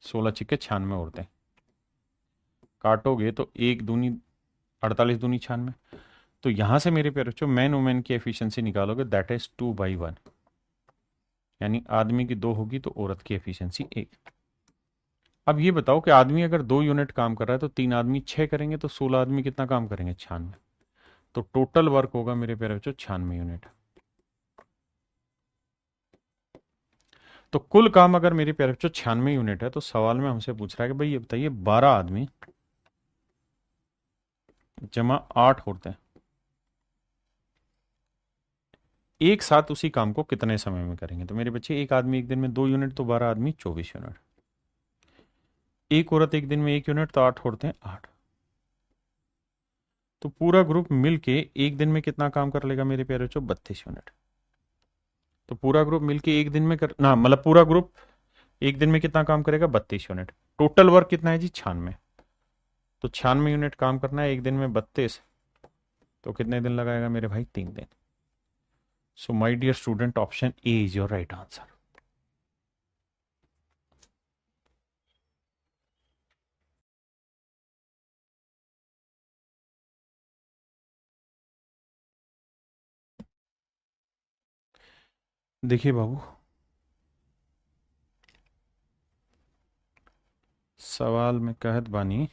16 छिक्के 96 औरतें, काटोगे तो 1 दूनी 48 दूनी 96। तो यहां से मेरे प्यारे बच्चों मैन वुमेन की एफिशिएंसी निकालोगे दैट इज 2/1, यानी आदमी की 2 होगी तो औरत की एफिशिएंसी 1। अब ये बताओ कि आदमी अगर 2 यूनिट काम कर रहा है तो 3 आदमी 6 करेंगे तो 16 आदमी कितना काम करेंगे 96। तो टोटल वर्क होगा मेरे प्यारे बच्चों 96 यूनिट। तो कुल काम अगर मेरे प्यारे बच्चों 96 यूनिट है तो सवाल में हमसे पूछ रहा है कि भाई ये बताइए 12 आदमी जमा 8 औरतें एक साथ उसी काम को कितने समय में करेंगे। तो मेरे बच्चे एक आदमी एक दिन में 2 यूनिट तो 12 आदमी 24 यूनिट, एक औरत एक दिन में 1 यूनिट तो 8 औरतें 8। तो पूरा ग्रुप मिलके एक दिन में कितना काम कर लेगा मेरे प्यारे बच्चों 32 यूनिट। तो पूरा ग्रुप मिलके एक दिन में कर ना मतलब पूरा ग्रुप एक दिन में कितना काम करेगा 32 यूनिट। टोटल वर्क कितना है जी 96। तो 96 यूनिट काम करना है एक दिन में 32, तो कितने दिन लगाएगा मेरे भाई 3 दिन। So my dear student option A is your right answer. देखिए बाबू, सवाल में कहत बानी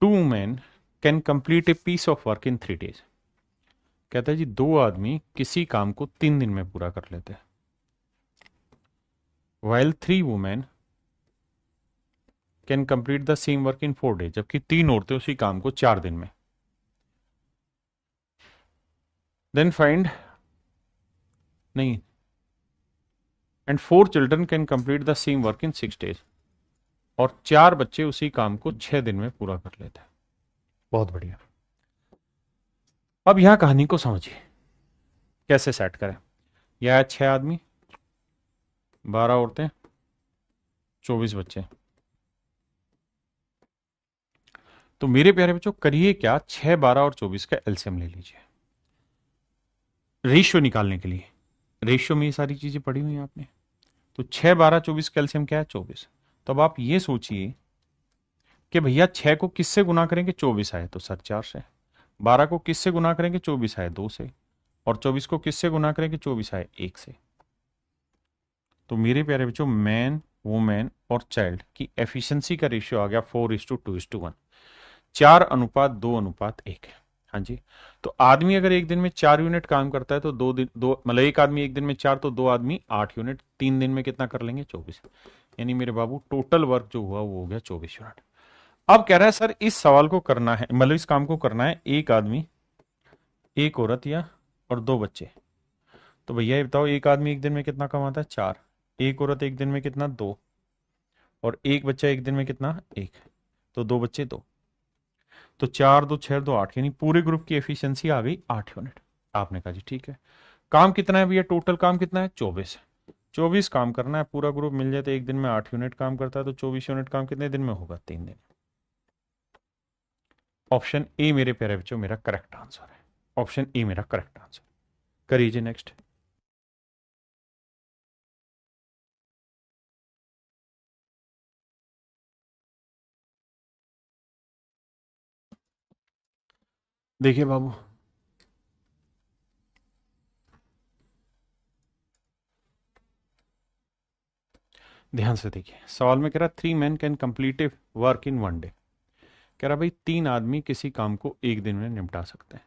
2 men can complete a piece of work in 3 days। कहता है जी 2 आदमी किसी काम को 3 दिन में पूरा कर लेते हैं, while 3 women can complete the same work in 4 days। जबकि 3 औरतें उसी काम को 4 दिन में। देन फाइंड नहीं and 4 children can complete the same work in 6 days। और 4 बच्चे उसी काम को 6 दिन में पूरा कर लेते हैं। बहुत बढ़िया। अब यहां कहानी को समझिए कैसे सेट करें। यह है 6 आदमी, 12 औरतें, 24 बच्चे। तो मेरे प्यारे बच्चों करिए क्या, 6 12 और 24 का एलसीएम ले लीजिए रेशियो निकालने के लिए। रेशियो में ये सारी चीजें पढ़ी हुई हैं आपने। तो 6 12 24 का एलसीएम क्या है 24। तो अब आप ये सोचिए कि भैया 6 को किससे गुना करेंगे 24 आए तो सर 4 से, 12 को किससे गुना करेंगे 24 आए 2 से, और 24 को किससे गुना करेंगे 24 आए 1 से। तो मेरे प्यारे बच्चों मैन वुमेन और चाइल्ड की एफिशिएंसी का रेशियो आ गया 4:2:1, 4:2:1 है। हाँ जी। तो आदमी अगर एक दिन में 4 यूनिट काम करता है तो दो मतलब एक आदमी एक दिन में 4, तो दो आदमी 8 यूनिट, 3 दिन में कितना कर लेंगे? 24। यानी मेरे बाबू टोटल वर्क जो हुआ वो हो गया 24 यूनिट। अब कह रहा है सर इस सवाल को करना है, मतलब इस काम को करना है एक आदमी, एक औरत या और दो बच्चे। तो भैया ये बताओ, एक आदमी एक दिन में कितना कमाता है? 4। एक औरत एक दिन में कितना? 2। और एक बच्चा एक दिन में कितना? 1। तो दो बच्चे 2। तो 4 2 6 2 8, यानी पूरे ग्रुप की एफिशिएंसी आ गई 8 यूनिट। आपने कहा जी ठीक है। काम कितना है भैया? टोटल काम कितना है? 24। 24 काम करना है, पूरा ग्रुप मिल जाए तो एक दिन में 8 यूनिट काम करता है, तो 24 यूनिट काम कितने दिन में होगा? 3 दिन। ऑप्शन ए मेरे प्यारे बच्चों मेरा करेक्ट आंसर है। ऑप्शन ए मेरा करेक्ट आंसर। करिए नेक्स्ट। देखिए बाबू, ध्यान से देखिए, सवाल में कह रहा 3 men can complete A work in 1 day. कह रहा भाई 3 आदमी किसी काम को एक दिन में निपटा सकते हैं,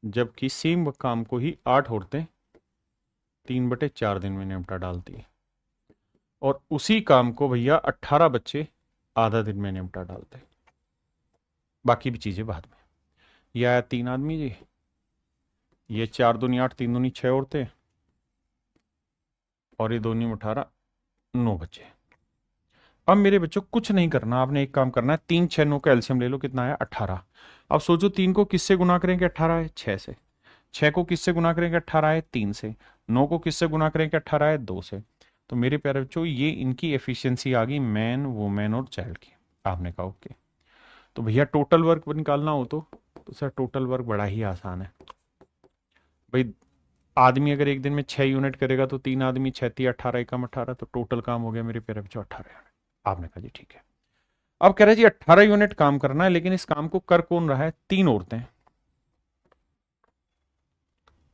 जबकि सेम काम को ही 8 औरतें 3/4 दिन में निपटा डालती है। और उसी काम को भैया 18 बच्चे आधा दिन में निपटा डालते हैं। बाकी भी चीजें बाद में। यह आया 3 आदमी जी, ये 4 दूनी 8, 3 दूनी 6 औरतें, और ये 2 दूनी 18, 9 बच्चे। अब मेरे बच्चों कुछ नहीं करना, आपने एक काम करना है, 3 6 9 का एलसीएम ले लो, कितना आया? 18। अब सोचो 3 को किससे गुना करेंगे? 18 है 6 से। 6 को किससे गुना करेंगे? 18 है 3 से। 9 को किससे गुना करेंगे? 18 है 2 से। तो मेरे प्यारे बच्चों ये इनकी एफिशिएंसी आ गई, मैन वुमेन और चाइल्ड की। आपने कहा ओके। तो भैया टोटल वर्क निकालना हो तो सर टोटल वर्क बड़ा ही आसान है भाई। आदमी अगर एक दिन में 6 यूनिट करेगा तो 3 आदमी 6 × 18 एकम 18, तो टोटल काम हो गया मेरे प्यारे बच्चों 18 यूनिट। आपने कहा जी ठीक है। अब कह रहे जी 18 यूनिट काम करना है, लेकिन इस काम को कर कौन रहा है? 3 औरतें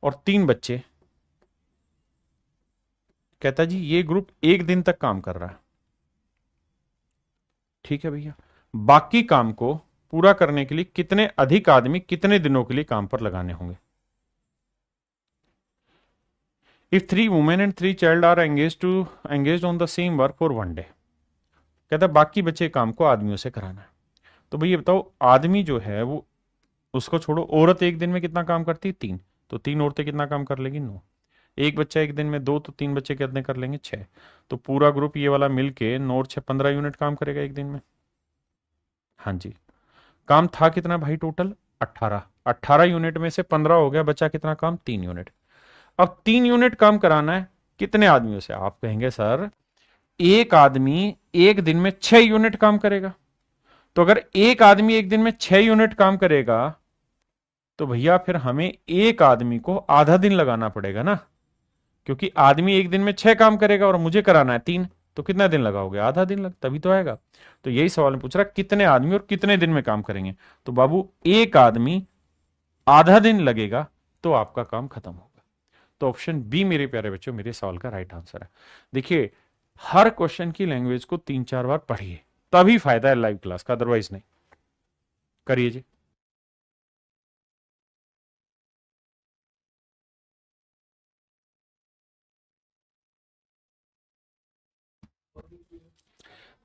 और 3 बच्चे। कहता जी ये ग्रुप एक दिन तक काम कर रहा है, ठीक है भैया। बाकी काम को पूरा करने के लिए कितने अधिक आदमी कितने दिनों के लिए काम पर लगाने होंगे? If 3 women and 3 child are engage on the same work for 1 day. कहता बाकी बचे काम को आदमियों से कराना है। तो भैया बताओ, आदमी जो है वो, उसको छोड़ो, औरत एक दिन में कितना काम करती है? 3। तो 3 औरतें कितना काम कर लेगी? 9। एक बच्चा एक दिन में 2, तो 3 बच्चे कितने कर लेंगे? 6। तो पूरा ग्रुप ये वाला मिलके 9 और 6 15 यूनिट काम करेगा एक दिन में। हाँ जी। काम था कितना भाई? टोटल 18। 18 यूनिट में से 15 हो गया, बचा कितना काम? 3 यूनिट। अब 3 यूनिट काम कराना है कितने आदमियों से? आप कहेंगे सर एक आदमी एक दिन में 6 यूनिट काम करेगा। तो अगर एक आदमी एक दिन में 6 यूनिट काम करेगा तो भैया फिर हमें एक आदमी को आधा दिन लगाना पड़ेगा ना, क्योंकि आदमी एक दिन में 6 काम करेगा और मुझे कराना है 3। तो कितना दिन लगाओगे? आधा दिन लग, तभी तो आएगा। तो यही सवाल में पूछ रहा कितने आदमी और कितने दिन में काम करेंगे। तो बाबू एक आदमी आधा दिन लगेगा तो आपका काम खत्म होगा। तो ऑप्शन बी मेरे प्यारे बच्चों मेरे सवाल का राइट आंसर है। देखिए हर क्वेश्चन की लैंग्वेज को 3 4 बार पढ़िए, तभी फायदा है लाइव क्लास का, अदरवाइज नहीं। करिए जी।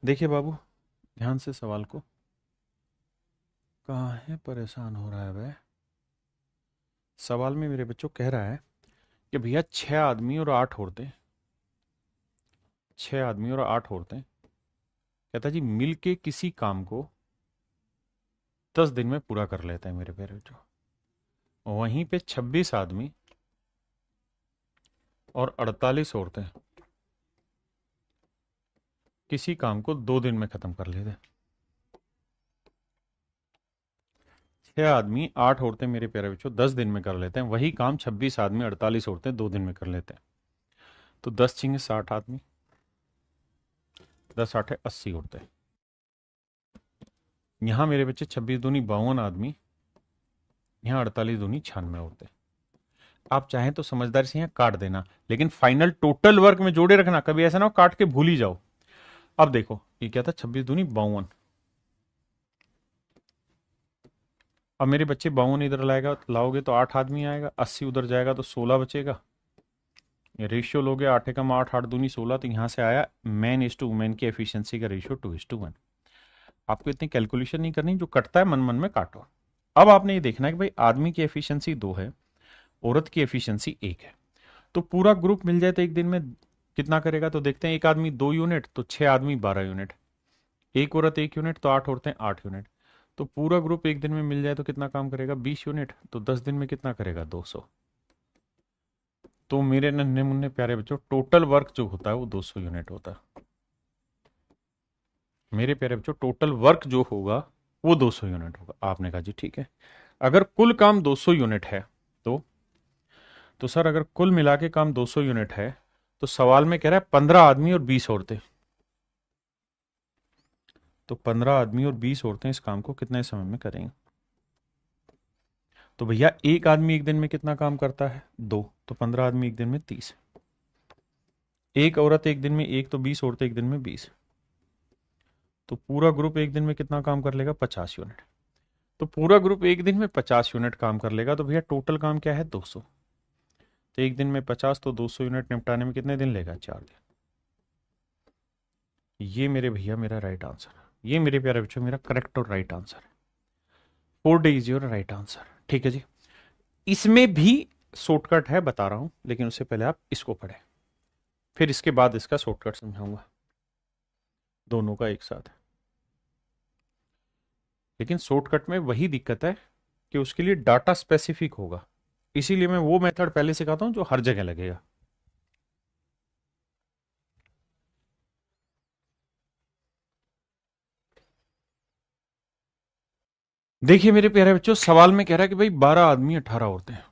देखिए बाबू ध्यान से सवाल को, कहाँ है परेशान हो रहा है वह। सवाल में मेरे बच्चों कह रहा है कि भैया 6 आदमी और 8 औरतें, 6 आदमी और 8 औरतें, कहता जी मिलके किसी काम को 10 दिन में पूरा कर लेते हैं मेरे प्यारे बच्चों। वहीं पे 26 आदमी और 48 औरतें किसी काम को 2 दिन में खत्म कर लेते हैं। 6 आदमी 8 औरतें मेरे प्यारे बच्चों 10 दिन में कर लेते हैं, वही काम 26 आदमी 48 औरतें 2 दिन में कर लेते हैं। तो 10 × 60 आदमी, 10 × 8 = 80 औरतें। यहां मेरे बच्चे 26 दूनी 52 आदमी, यहां 48 दूनी 96 औरतें। आप चाहें तो समझदारी से यहां काट देना, लेकिन फाइनल टोटल वर्क में जोड़े रखना, कभी ऐसा ना हो काट के भूल ही जाओ। अब देखो ये क्या था? 26 दूनी 52, अब मेरे बच्चे 52 इधर लाओगे तो 8 आदमी आएगा, 80 उधर जाएगा तो 16 बचेगा। ये रेशियो लोगे 8 एकम 8, 8 दूनी 16, तो यहाँ से आया मैन इज टू वुमेन की एफिशिएंसी का रेशियो 2:1। आपको इतनी कैलकुलेशन नहीं करनी, जो कटता है मन मन में काटो। अब आपने ये देखना है कि भाई आदमी की एफिशिएंसी 2 है, औरत की एफिशिएंसी 1 है। तो पूरा ग्रुप मिल जाए तो एक दिन में कितना करेगा, तो देखते हैं। एक आदमी 2 यूनिट तो 6 आदमी 12 यूनिट, एक औरत 1 यूनिट तो 8 औरतें 8 यूनिट। तो पूरा ग्रुप एक दिन में मिल जाए तो कितना काम करेगा, 20 यूनिट। तो 10 दिन में कितना करेगा, 200। तो मेरे नन्हे मुन्ने प्यारे बच्चों, टोटल वर्क जो होता है वो 200 यूनिट होता है। मेरे प्यारे बच्चों, टोटल वर्क जो होगा वो 200 यूनिट होगा। आपने कहा जी ठीक है। अगर कुल काम 200 यूनिट है तो सर अगर कुल मिला के काम 200 यूनिट है तो सवाल में कह रहा है 15 आदमी और 20 औरतें। तो 15 आदमी और 20 औरतें इस काम को कितने समय में करेंगे। तो भैया एक आदमी एक दिन में कितना काम करता है, 2। तो 15 आदमी एक दिन में 30। एक औरत एक दिन में 1, तो 20 औरतें एक दिन में 20। तो पूरा ग्रुप एक दिन में कितना काम कर लेगा, 50 यूनिट। तो पूरा ग्रुप एक दिन में 50 यूनिट काम कर लेगा। तो भैया टोटल काम क्या है, 200। तो एक दिन में 50, तो 200 यूनिट निपटाने में कितने दिन लेगा, 4 दिन। ये मेरे भैया मेरा राइट आंसर है। ये मेरे प्यारे बच्चों मेरा करेक्ट और राइट आंसर है। 4 डेज योर राइट आंसर। ठीक है जी। इसमें भी शॉर्टकट है, बता रहा हूं, लेकिन उससे पहले आप इसको पढ़ें, फिर इसके बाद इसका शॉर्टकट समझाऊंगा, दोनों का एक साथ। लेकिन शॉर्टकट में वही दिक्कत है कि उसके लिए डाटा स्पेसिफिक होगा, इसीलिए मैं वो मेथड पहले सिखाता हूं जो हर जगह लगेगा। देखिए मेरे प्यारे बच्चों, सवाल में कह रहा है कि भाई 12 आदमी 18 औरतें हैं।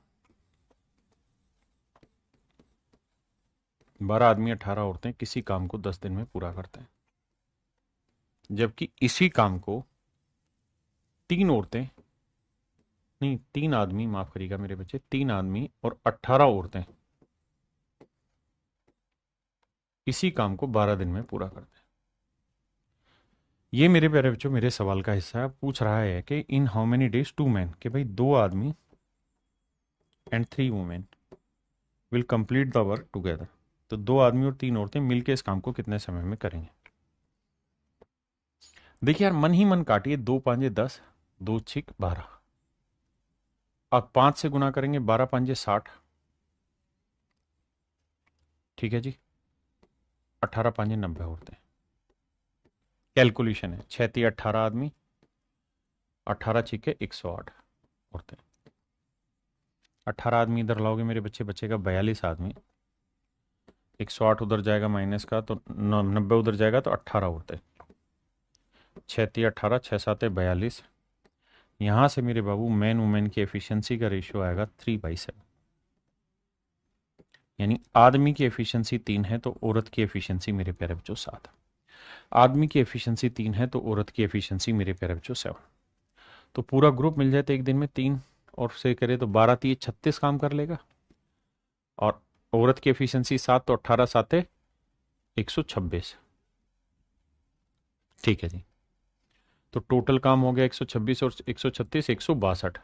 12 आदमी 18 औरतें किसी काम को 10 दिन में पूरा करते हैं, जबकि इसी काम को 3 औरतें, नहीं 3 आदमी, माफ करिएगा मेरे बच्चे, 3 आदमी और 18 औरतें इसी काम को 12 दिन में पूरा करते हैं। ये मेरे प्यारे बच्चों मेरे सवाल का हिस्सा है। पूछ रहा है कि in how many days 2 man, कि भाई 2 आदमी and 3 women will complete the work together. तो 2 आदमी और 3 औरतें मिलकर इस काम को कितने समय में करेंगे। देखिए यार, मन ही मन काटिए। 2 पांजे 10, 2 छिक 12। अब 5 से गुना करेंगे, 12 पांजे 60। ठीक है जी। 18 पांजे 90 औरतें। कैलकुलेशन है, 6 × 18 आदमी, 18 छिके 108 औरतें। 18 आदमी इधर लाओगे मेरे बच्चे, बचेगा 42 आदमी। 108 उधर जाएगा माइनस का, तो 90 उधर जाएगा, तो 18 औरतें। 6 × 18, 6 7 42। यहां से मेरे बाबू मैन वुमेन की एफिशिएंसी का रेशियो आएगा 3/7। यानी आदमी की एफिशिएंसी 3 है तो औरत की एफिशिएंसी मेरे प्यारे बच्चों 7। आदमी की एफिशिएंसी 3 है तो औरत की एफिशिएंसी मेरे प्यारे बच्चों 7। तो पूरा ग्रुप मिल जाए तो एक दिन में 3 और से करे तो 12 3 36 काम कर लेगा, और औरत की एफिशिएंसी 7, तो 18 7 126। ठीक है जी। तो टोटल काम हो गया 126 और 136 162,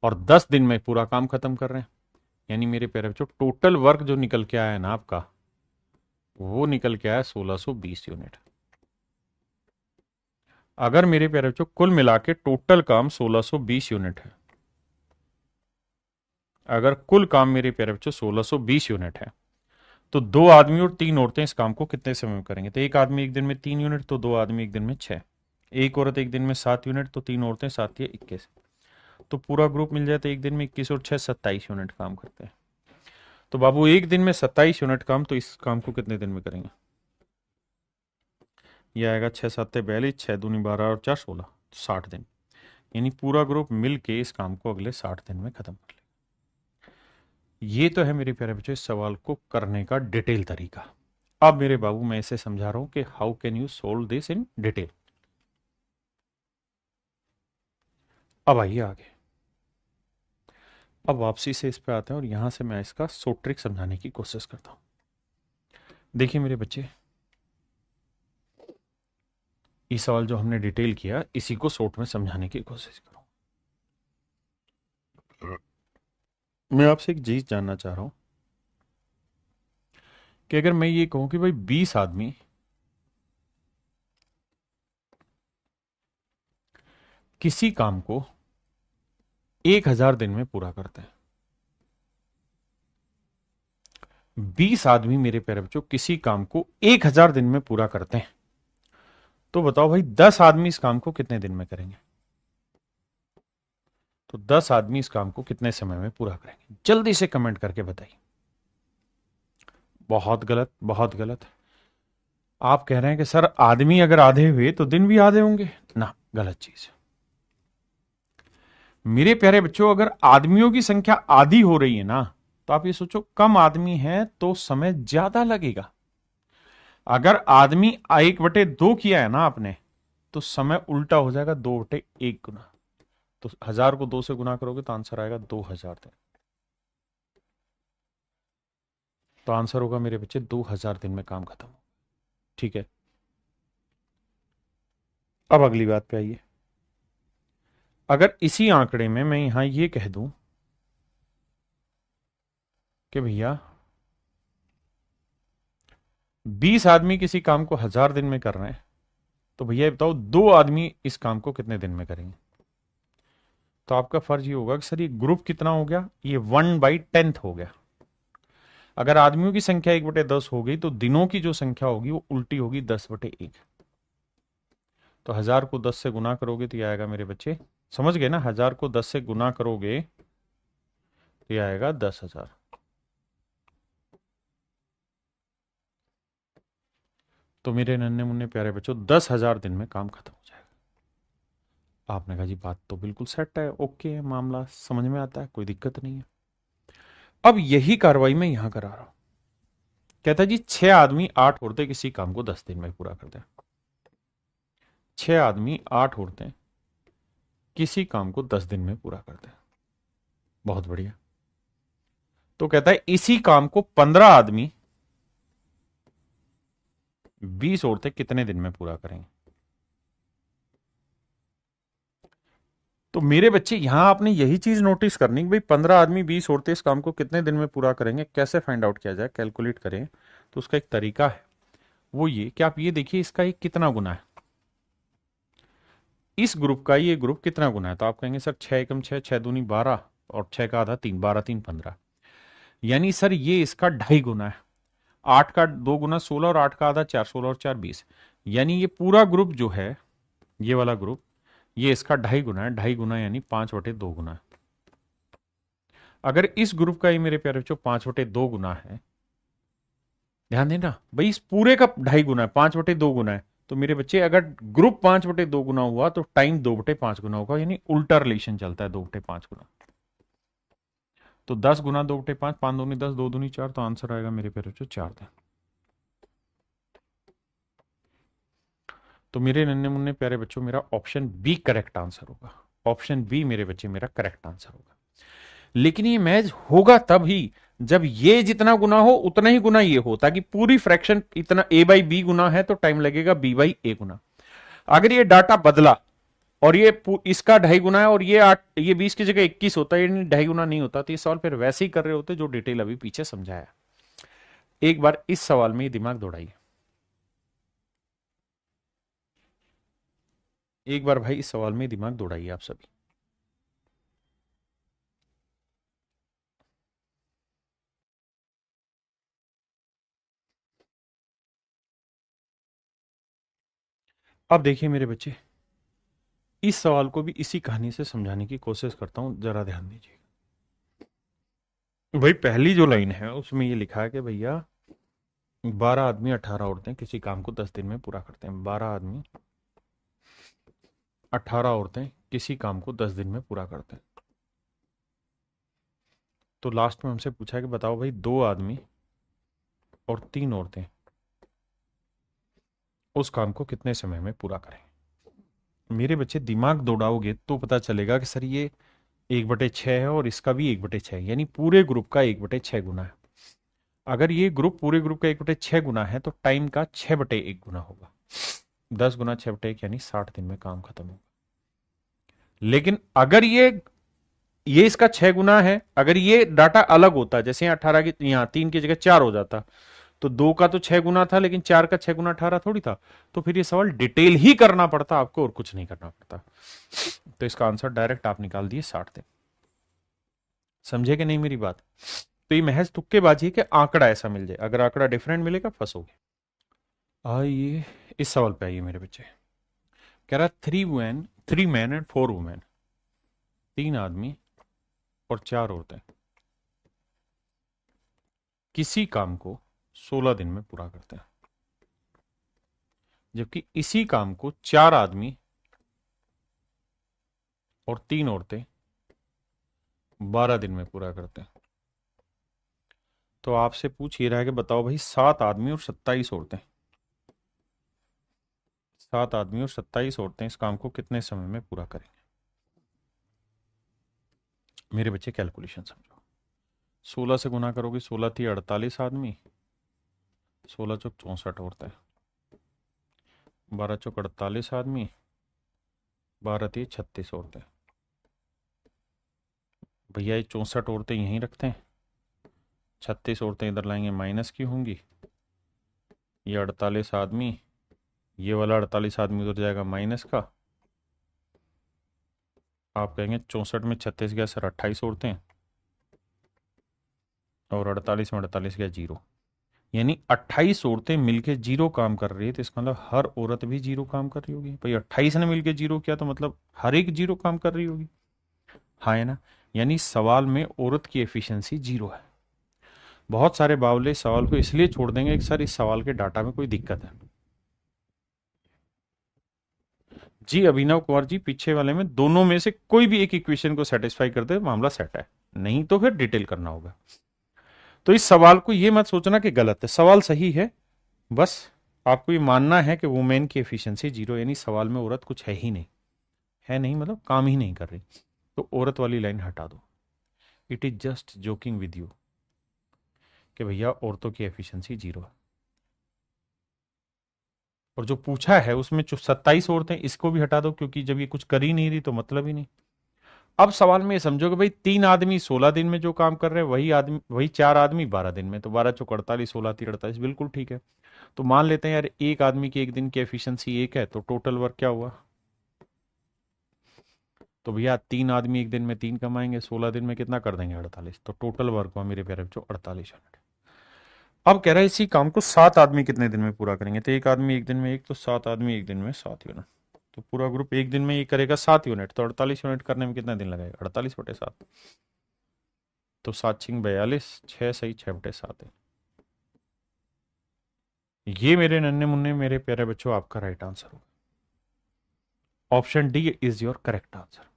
और 10 दिन में पूरा काम खत्म कर रहे हैं। यानी मेरे प्यारे बच्चों टोटल वर्क जो निकल के आया है ना आपका, वो निकल के आया 1620 यूनिट। अगर मेरे प्यारे बच्चों कुल मिला के टोटल काम 1620 यूनिट है, अगर कुल काम मेरे प्यारे बच्चों 1620 यूनिट है, तो 2 आदमी और 3 औरतें इस काम को कितने समय में करेंगे। तो एक आदमी एक दिन में 3 यूनिट, तो 2 आदमी एक दिन में 6। एक औरत एक दिन में 7 यूनिट, तो 3 औरतें 7 या 21। तो पूरा ग्रुप मिल जाए तो एक दिन में 21 और 6 27 यूनिट काम करते हैं। तो बाबू एक दिन में 27 यूनिट काम, तो इस काम को कितने दिन में करेंगे। यह आएगा 6 7 42, 6 दूनी 12 और 4 16, 60 दिन। यानी पूरा ग्रुप मिल के इस काम को अगले 60 दिन में खत्म कर लेगा। ये तो है मेरे प्यारे बच्चों इस सवाल को करने का डिटेल तरीका। अब मेरे बाबू मैं इसे समझा रहा हूं कि how can you solve this in detail. अब आइए आगे, अब वापसी से इस पे आते हैं और यहां से मैं इसका शॉर्ट ट्रिक समझाने की कोशिश करता हूं। देखिए मेरे बच्चे, ये सवाल जो हमने डिटेल किया इसी को शॉर्ट में समझाने की कोशिश करो। मैं आपसे एक चीज जानना चाह रहा हूं कि अगर मैं ये कहूं कि भाई 20 आदमी किसी काम को 1000 दिन में पूरा करते हैं, 20 आदमी मेरे प्यारे बच्चों किसी काम को 1000 दिन में पूरा करते हैं, तो बताओ भाई 10 आदमी इस काम को कितने दिन में करेंगे? तो 10 आदमी इस काम को कितने समय में पूरा करेंगे? जल्दी से कमेंट करके बताइए। बहुत गलत, बहुत गलत। आप कह रहे हैं कि सर आदमी अगर आधे हुए तो दिन भी आधे होंगे ना, गलत चीज। मेरे प्यारे बच्चों, अगर आदमियों की संख्या आधी हो रही है ना, तो आप ये सोचो कम आदमी है तो समय ज्यादा लगेगा। अगर आदमी 1/2 किया है ना आपने, तो समय उल्टा हो जाएगा, 2/1 गुना। तो 1000 को 2 से गुना करोगे तो आंसर आएगा 2000 दिन। तो आंसर होगा मेरे बच्चे 2000 दिन में काम खत्म। ठीक है, अब अगली बात पे आइए। अगर इसी आंकड़े में मैं यहां ये कह दूं कि भैया 20 आदमी किसी काम को 1000 दिन में कर रहे हैं, तो भैया बताओ 2 आदमी इस काम को कितने दिन में करेंगे? तो आपका फर्ज ये होगा कि सर ये ग्रुप कितना हो गया, ये 1/10 हो गया। अगर आदमियों की संख्या 1/10 हो गई तो दिनों की जो संख्या होगी वो उल्टी होगी, 10/1। तो 1000 को 10 से गुना करोगे तो ये आएगा मेरे बच्चे, समझ गए ना, 1000 को 10 से गुना करोगे तो ये आएगा 10,000। तो मेरे नन्हे मुन्ने प्यारे बच्चों 10,000 दिन में काम खत्म हो जाएगा। आपने कहा जी बात तो बिल्कुल सेट है, ओके है, मामला समझ में आता है, कोई दिक्कत नहीं है। अब यही कार्रवाई मैं यहां करा रहा हूं। कहता है जी 6 आदमी 8 औरतें किसी काम को 10 दिन में पूरा करते हैं। 6 आदमी 8 औरतें किसी काम को 10 दिन में पूरा करते हैं। बहुत बढ़िया। तो कहता है इसी काम को 15 आदमी 20 औरतें कितने दिन में पूरा करेंगे? तो मेरे बच्चे यहां आपने यही चीज नोटिस करनी कि भाई 15 आदमी 20 औरतें इस काम को कितने दिन में पूरा करेंगे, कैसे फाइंड आउट किया जाए, कैलकुलेट करें। तो उसका एक तरीका है, वो ये कि आप ये देखिए इसका एक कितना गुना है, इस ग्रुप का ये ग्रुप कितना गुना है। तो आप कहेंगे सर 6 एकम 6, 6 दूनी 12 और 6 का आधा 3, 12 3 15, यानी सर ये इसका 2.5 गुना है। 8 का 2 गुना 16 और 8 का आधा 4, 16 और 4 20, यानी ये पूरा ग्रुप जो है, ये वाला ग्रुप, ये इसका 2.5 गुना है। 2.5 गुना यानी 5/2 गुना है। अगर इस ग्रुप का ये मेरे प्यारे बच्चों 5/2 गुना है, ध्यान देना भाई इस पूरे का 2.5 गुना है, 5/2 गुना है। तो मेरे बच्चे अगर ग्रुप 5/2 गुना हुआ तो टाइम 2/5 गुना होगा, यानी उल्टा रिलेशन चलता है, 2/5 गुना। तो 10 गुना 2/5, 5 दूनी 10, 2 दूनी 4, तो आंसर आएगा मेरे प्यारे बच्चों 4 दिन। तो मेरे नन्हे मुन्ने प्यारे बच्चों मेरा ऑप्शन बी करेक्ट आंसर होगा। ऑप्शन बी मेरे बच्चे मेरा करेक्ट आंसर होगा। लेकिन ये मैच होगा तब ही जब ये जितना गुना हो उतना ही गुना ये हो, ताकि पूरी फ्रैक्शन इतना a/b गुना है तो टाइम लगेगा b/a गुना। अगर ये डाटा बदला और ये इसका 2.5 गुना है और ये 8, ये 20 की जगह 21 होता है, यानी 2.5 गुना नहीं होता, तो ये सवाल फिर वैसे ही कर रहे होते जो डिटेल अभी पीछे समझाया। एक बार इस सवाल में दिमाग दौड़ाइए, एक बार भाई इस सवाल में दिमाग दौड़ाइए आप सभी। अब देखिए मेरे बच्चे, इस सवाल को भी इसी कहानी से समझाने की कोशिश करता हूं, जरा ध्यान दीजिए। भाई पहली जो लाइन है उसमें ये लिखा है कि भैया 12 आदमी 18 औरतें किसी काम को 10 दिन में पूरा करते हैं। 12 आदमी 18 औरतें किसी काम को 10 दिन में पूरा करते हैं। तो लास्ट में हमसे पूछा है कि बताओ भाई 2 आदमी और 3 औरतें उस काम को कितने समय में पूरा करें। मेरे बच्चे दिमाग दौड़ाओगे तो पता चलेगा कि सर ये 1/6 है और इसका भी 1/6, यानी पूरे ग्रुप का 1/6 गुना है। अगर ये ग्रुप पूरे ग्रुप का 1/6 गुना है तो टाइम का 6/1 गुना होगा। 10 गुना 6/1 यानी 60 दिन में काम खत्म होगा। लेकिन अगर ये ये इसका 6 गुना है। अगर ये डाटा अलग होता, जैसे यहाँ 18 की, यहाँ 3 की जगह 4 हो जाता, तो 2 का तो 6 गुना था, लेकिन 4 का 6 गुना 18 थोड़ी था। तो फिर ये सवाल डिटेल ही करना पड़ता आपको, और कुछ नहीं करना पड़ता। तो इसका आंसर डायरेक्ट आप निकाल दिए 60 दिन। समझे कि नहीं मेरी बात? तो ये महज तुक्केबाजी है कि आंकड़ा ऐसा मिल जाए। अगर आंकड़ा डिफरेंट मिलेगा फंसोगे। आइए इस सवाल पे आइए मेरे बच्चे। कह रहा 3 मैन एंड 4 वुमेन, 3 आदमी और 4 औरतें किसी काम को 16 दिन में पूरा करते हैं, जबकि इसी काम को 4 आदमी और 3 औरतें 12 दिन में पूरा करते हैं। तो आपसे पूछ ही रहा है कि बताओ भाई, 7 आदमी और 27 औरतें, 7 आदमी और 27 औरतें इस काम को कितने समय में पूरा करेंगे? मेरे बच्चे कैलकुलेशन समझो। 16 से गुना करोगे, 16 थी 48 आदमी, 16 चौक 64 औरतें, 12 चौक 48 आदमी, 12 थी 36 औरतें। भैया ये 64 औरतें यहीं रखते हैं, 36 औरतें इधर लाएंगे, माइनस की होंगी। ये 48 आदमी, ये वाला 48 आदमी उधर जाएगा माइनस का। आप कहेंगे 64 में 36 गया सर, 28 औरतें, और 48 में 48 गया 0। यानी 28 औरतें मिलके 0 काम कर रही है, तो इसका मतलब हर औरत भी 0 काम कर रही होगी। भाई 28 ने मिलके 0 किया, तो मतलब हर एक 0 काम कर रही होगी। हाँ है ना? यानी सवाल में औरत की एफिशिएंसी 0 है। बहुत सारे बावले सवाल को इसलिए छोड़ देंगे कि सर इस सवाल के डाटा में कोई दिक्कत है। जी अभिनव कुमार जी, पीछे वाले में दोनों में से कोई भी एक इक्वेशन को सेटिस्फाई कर दे, मामला सेट है। नहीं तो फिर डिटेल करना होगा। तो इस सवाल को ये मत सोचना कि गलत है, सवाल सही है, बस आपको ये मानना है कि वुमेन की एफिशिएंसी 0, यानी सवाल में औरत कुछ है ही नहीं। है नहीं मतलब काम ही नहीं कर रही। तो औरत वाली लाइन हटा दो। It is just joking with you कि भैया औरतों की एफिशिएंसी 0 है। और जो पूछा है उसमें जो 27 औरतें, इसको भी हटा दो, क्योंकि जब ये कुछ कर ही नहीं रही तो मतलब ही नहीं। अब सवाल में ये समझो कि भाई 3 आदमी 16 दिन में जो काम कर रहे हैं, वही 4 आदमी 12 दिन में, तो 12 चौक 48, 16 तीन 48, बिल्कुल ठीक है। तो मान लेते हैं यार एक आदमी की एक दिन की एफिशिएंसी 1 है, तो टोटल वर्क क्या हुआ? तो भैया 3 आदमी एक दिन में 3 कमाएंगे, 16 दिन में कितना कर देंगे? 48। तो टोटल वर्क हुआ मेरे प्यारे बच्चों 48 यूनिट। अब कह रहा है इसी काम को 7 आदमी कितने दिन में पूरा करेंगे? तो एक आदमी एक दिन में 1, तो 7 आदमी एक दिन में 7 यूनिट। तो पूरा ग्रुप एक दिन में ये करेगा 7 यूनिट, तो 48 यूनिट करने में कितना दिन लगेगा? 48/7। तो 7 छिंग 42, 6 सही 6/7 है। ये मेरे नन्हे मुन्ने मेरे प्यारे बच्चों आपका राइट आंसर होगा। Option D is your correct answer.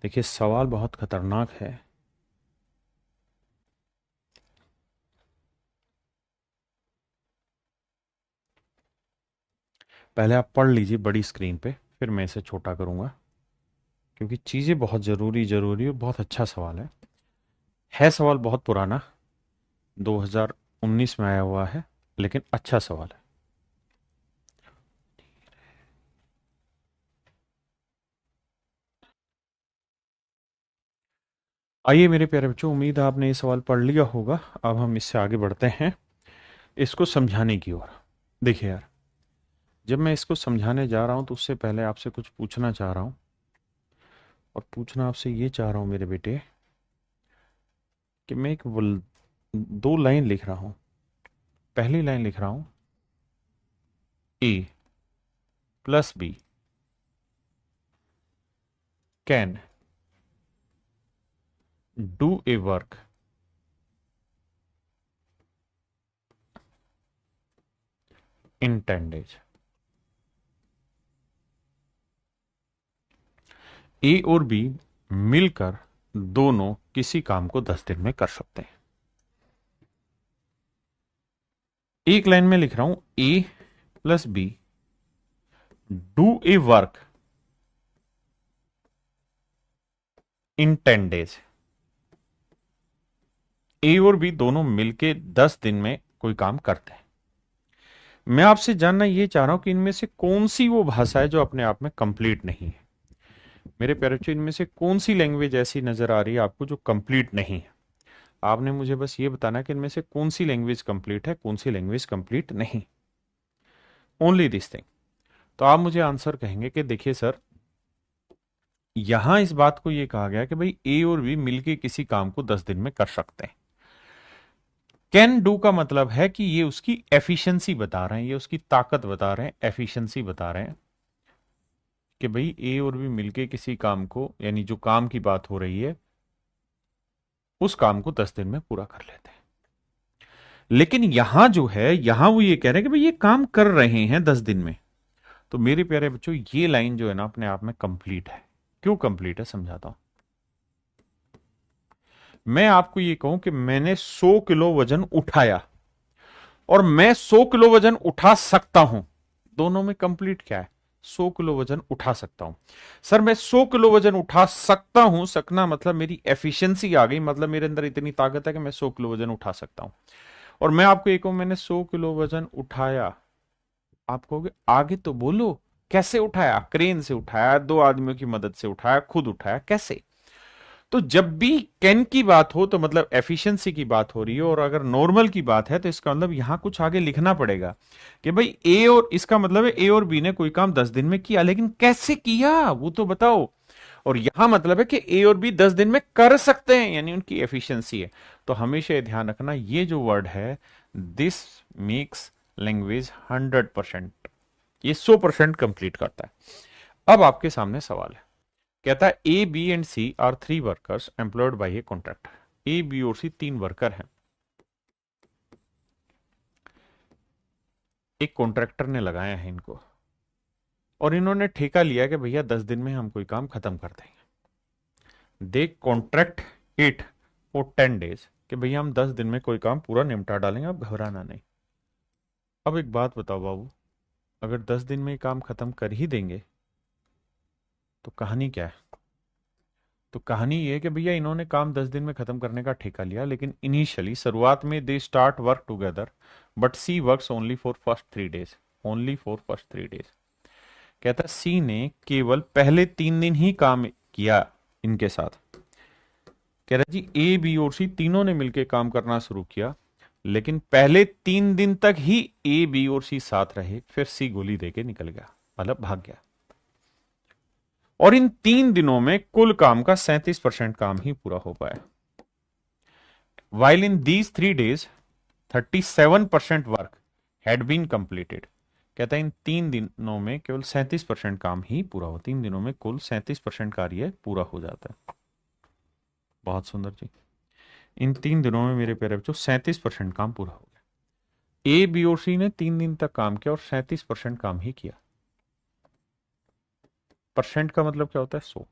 देखिए सवाल बहुत खतरनाक है। पहले आप पढ़ लीजिए बड़ी स्क्रीन पे, फिर मैं इसे छोटा करूंगा, क्योंकि चीज़ें बहुत ज़रूरी और बहुत अच्छा सवाल है सवाल बहुत पुराना, 2019 में आया हुआ है, लेकिन अच्छा सवाल है। आइए मेरे प्यारे बच्चों, उम्मीद है आपने ये सवाल पढ़ लिया होगा। अब हम इससे आगे बढ़ते हैं इसको समझाने की ओर। देखिए यार, जब मैं इसको समझाने जा रहा हूं तो उससे पहले आपसे कुछ पूछना चाह रहा हूं, और पूछना आपसे ये चाह रहा हूं मेरे बेटे, कि मैं 2 लाइन लिख रहा हूं। पहली लाइन लिख रहा हूं A plus B can do a work in 10 days। A और बी मिलकर दोनों किसी काम को 10 दिन में कर सकते हैं। एक लाइन में लिख रहा हूं A plus B do a work in 10 days। A और बी दोनों मिलके 10 दिन में कोई काम करते हैं। मैं आपसे जानना ये चाह रहा हूं कि इनमें से कौन सी वो भाषा है जो अपने आप में कंप्लीट नहीं है। मेरे प्यारे बच्चों, इनमें से कौन सी लैंग्वेज ऐसी नजर आ रही है आपको जो कंप्लीट नहीं है। आपने मुझे बस ये बताना कि इनमें से कौन सी लैंग्वेज कंप्लीट है, कौन सी लैंग्वेज कंप्लीट नहीं। Only this thing. तो आप मुझे आंसर कहेंगे कि देखिए सर, यहां इस बात को ये कहा गया कि भाई ए और बी मिलके किसी काम को 10 दिन में कर सकते हैं। कैन डू का मतलब है कि ये उसकी एफिशिएंसी बता रहे हैं, ये उसकी ताकत बता रहे हैं, एफिशिएंसी बता रहे हैं कि भाई ए और बी मिलके किसी काम को, यानी जो काम की बात हो रही है, उस काम को 10 दिन में पूरा कर लेते हैं। लेकिन यहां जो है, यहां वो ये कह रहे हैं कि भाई ये काम कर रहे हैं 10 दिन में। तो मेरे प्यारे बच्चों, ये लाइन जो है ना अपने आप में कंप्लीट है। क्यों कंप्लीट है समझाता हूं। मैं आपको ये कहूं कि मैंने 100 किलो वजन उठाया और मैं 100 किलो वजन उठा सकता हूं, दोनों में कंप्लीट क्या है? 100 किलो वजन उठा सकता हूं। सर मैं 100 किलो वजन उठा सकता हूं, सकना मतलब मेरी एफिशिएंसी आ गई, मतलब मेरे अंदर इतनी ताकत है कि मैं 100 किलो वजन उठा सकता हूं। और मैं आपको ये कहूं मैंने 100 किलो वजन उठाया, आप कहोगे आगे तो बोलो, कैसे उठाया? क्रेन से उठाया, दो आदमियों की मदद से उठाया, खुद उठाया, कैसे? तो जब भी कैन की बात हो तो मतलब एफिशिएंसी की बात हो रही है, और अगर नॉर्मल की बात है तो इसका मतलब यहां कुछ आगे लिखना पड़ेगा कि भाई ए, और इसका मतलब है ए और बी ने कोई काम 10 दिन में किया, लेकिन कैसे किया वो तो बताओ। और यहां मतलब है कि ए और बी 10 दिन में कर सकते हैं, यानी उनकी एफिशिएंसी है। तो हमेशा ये ध्यान रखना, ये जो वर्ड है दिस मेक्स लैंग्वेज 100%, ये 100% कंप्लीट करता है। अब आपके सामने सवाल है, कहता है A B and C are three workers employed by a contractor. A B और सी तीन वर्कर हैं, एक कॉन्ट्रैक्टर ने लगाया है इनको, और इन्होंने ठेका लिया कि भैया 10 दिन में हम कोई काम खत्म कर देंगे। दे कॉन्ट्रैक्ट इट फॉर 10 days, कि भैया हम 10 दिन में कोई काम पूरा निपटा डालेंगे, आप घबराना नहीं। अब एक बात बताओ बाबू, अगर 10 दिन में ये काम खत्म कर ही देंगे तो कहानी क्या है? तो कहानी ये है कि भैया इन्होंने काम 10 दिन में खत्म करने का ठेका लिया, लेकिन इनिशियली शुरुआत में they start work together, but C works only for first 3 days, only for first 3 days। कहता सी ने केवल पहले 3 दिन ही काम किया इनके साथ। कह रहा जी ए बी और सी तीनों ने मिलकर काम करना शुरू किया, लेकिन पहले 3 दिन तक ही ए बी और सी साथ रहे, फिर सी गोली देके निकल गया, मतलब भाग गया। और इन 3 दिनों में कुल काम का 37% काम ही पूरा हो पाया। While in these 3 days 37% work had been completed. कहता है इन 3 दिनों में केवल 37% काम ही पूरा हो, 3 दिनों में कुल 37% कार्य पूरा हो जाता है। बहुत सुंदर जी, इन 3 दिनों में मेरे प्यारे बच्चों 37% काम पूरा हो गया। ए बी और सी ने 3 दिन तक काम किया और 37% काम ही किया। परसेंट का मतलब क्या होता है? 100।